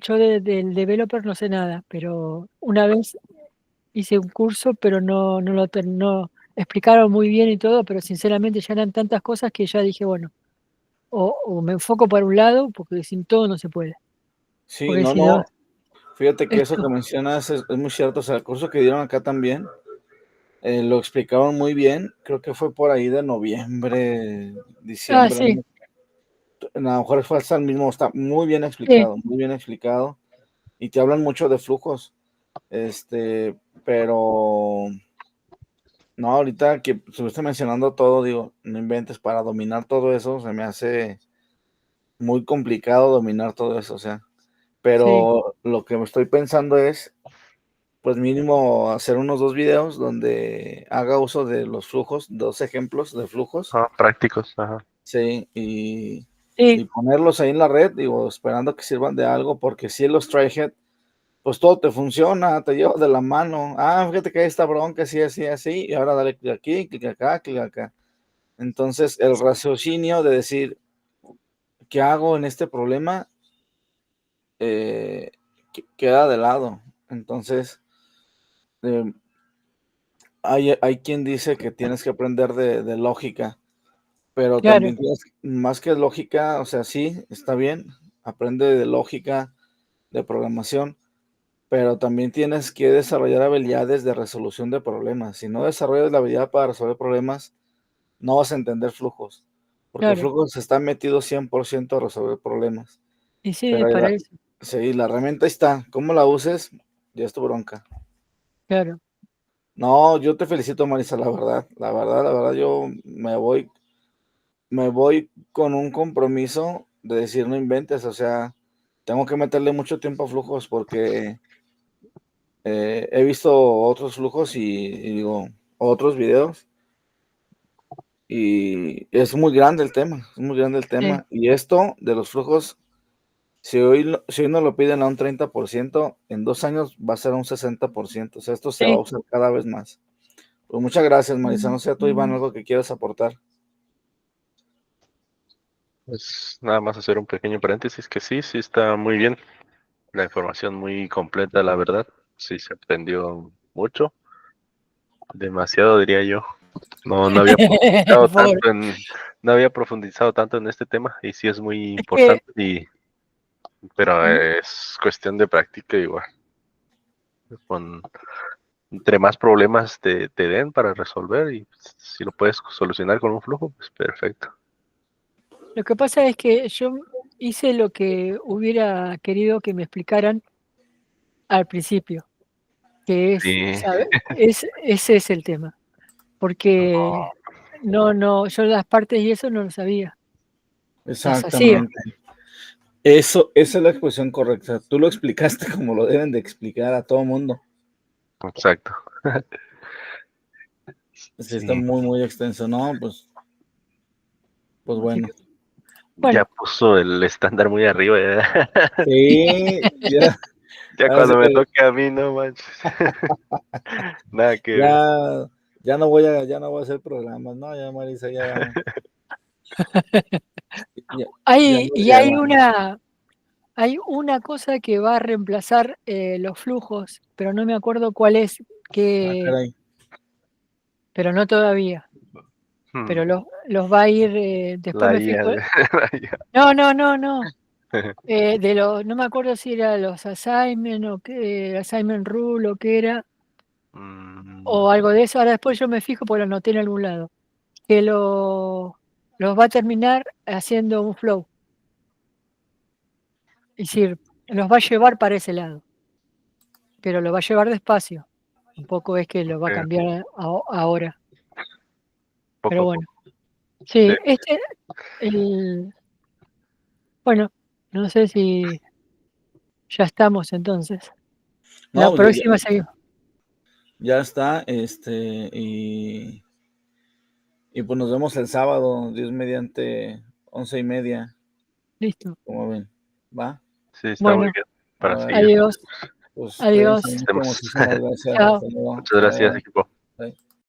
yo del developer no sé nada, pero una vez hice un curso, pero no explicaron muy bien y todo, pero sinceramente ya eran tantas cosas que ya dije, bueno, o me enfoco para un lado, porque sin todo no se puede. sí, Porque si no, no. Fíjate que eso que esto, mencionas es muy cierto. O sea, el curso que dieron acá también lo explicaron muy bien. Creo que fue por ahí de noviembre, diciembre. sí, A lo mejor fue hasta el mismo. Está muy bien sí, explicado, muy bien explicado. Y te hablan mucho de flujos. Pero no, ahorita que estuviste mencionando todo, digo, no inventes, para dominar todo eso, se me hace muy complicado dominar todo eso, o sea, sí, pero lo que me estoy pensando es, pues mínimo hacer unos 2 videos donde haga uso de los flujos, 2 ejemplos de flujos, Ah, prácticos, ajá. sí, sí, y ponerlos ahí en la red, digo, esperando que sirvan de algo, porque si los tryhead, pues todo te funciona, te llevas de la mano. Ah, fíjate que hay esta bronca, así, así, así, y ahora dale clic aquí, clic acá, clic acá. Entonces, el raciocinio de decir, ¿qué hago en este problema? Queda de lado. Entonces, hay quien dice que tienes que aprender de lógica, pero Claro, también más que lógica, o sea, sí, está bien, aprende de lógica, de programación, pero también tienes que desarrollar habilidades de resolución de problemas. Si no desarrollas la habilidad para resolver problemas, no vas a entender flujos, porque el claro. flujo está metido 100% a resolver problemas. Y sí, Pero es para eso, sí, la herramienta está. ¿Cómo la uses? Ya es tu bronca. claro. No, yo te felicito, Marisa, la verdad, yo me voy con un compromiso de decir no inventes, o sea, tengo que meterle mucho tiempo a flujos porque he visto otros flujos y digo, otros videos y es muy grande el tema, es muy grande el Sí, tema. Y esto de los flujos, si hoy nos lo piden a un 30%, en 2 años va a ser un 60%, o sea, esto se va a sí. usar cada vez más. Pues muchas gracias, Marisa. No sé tú, Iván, algo que quieras aportar. Pues nada más hacer un pequeño paréntesis, que sí, sí está muy bien. La información muy completa, la verdad. Sí, se aprendió mucho. Demasiado, diría yo. No había profundizado Pobre. no había profundizado tanto en este tema y sí es muy Es que importante, pero es cuestión de práctica igual. Con, entre más problemas te den para resolver y si lo puedes solucionar con un flujo, pues perfecto. lo que pasa es que yo hice lo que hubiera querido que me explicaran al principio, que es, Sí, ese es el tema, porque no, yo las partes y eso no lo sabía, las hacía. Exactamente. Esa es la expresión correcta. Tú lo explicaste como lo deben de explicar a todo mundo. exacto. Sí, está Sí, muy, muy extenso, ¿no? Pues Así bueno. que, bueno, ya puso el estándar muy arriba. Ya, Sí, ya, ya ahora sí cuando me que toque a mí, no manches. Nada que ver. ya, ya no voy a hacer programas, ¿no? Ya, Marisa, ya, ya hay, nos y llevamos. hay una cosa que va a reemplazar los flujos, pero no me acuerdo cuál es, Ah, que, caray. pero no todavía, Hmm, pero los va a ir, después La me IA, fijo. la IA. No. No me acuerdo si era los assignment o qué, assignment rule o qué era, Mm, o algo de eso. Ahora después yo me fijo porque lo anoté en algún lado. Que los va a terminar haciendo un flow. Es decir, los va a llevar para ese lado, pero lo va a llevar despacio. Un poco es que lo va a ok, cambiar ahora. poco Pero a bueno, poco. Sí. sí, bueno, no sé si ya estamos entonces. La No, próxima seguimos. ya está, y pues nos vemos el sábado, Dios mediante, 11:30, Listo. como ven, ¿va? Sí, está muy Bueno, bien para seguir. Órale, adiós, pues cuídense adiós. mucho, Estemos. muchísimas gracias, Chao. hasta luego, Muchas gracias, equipo. bye.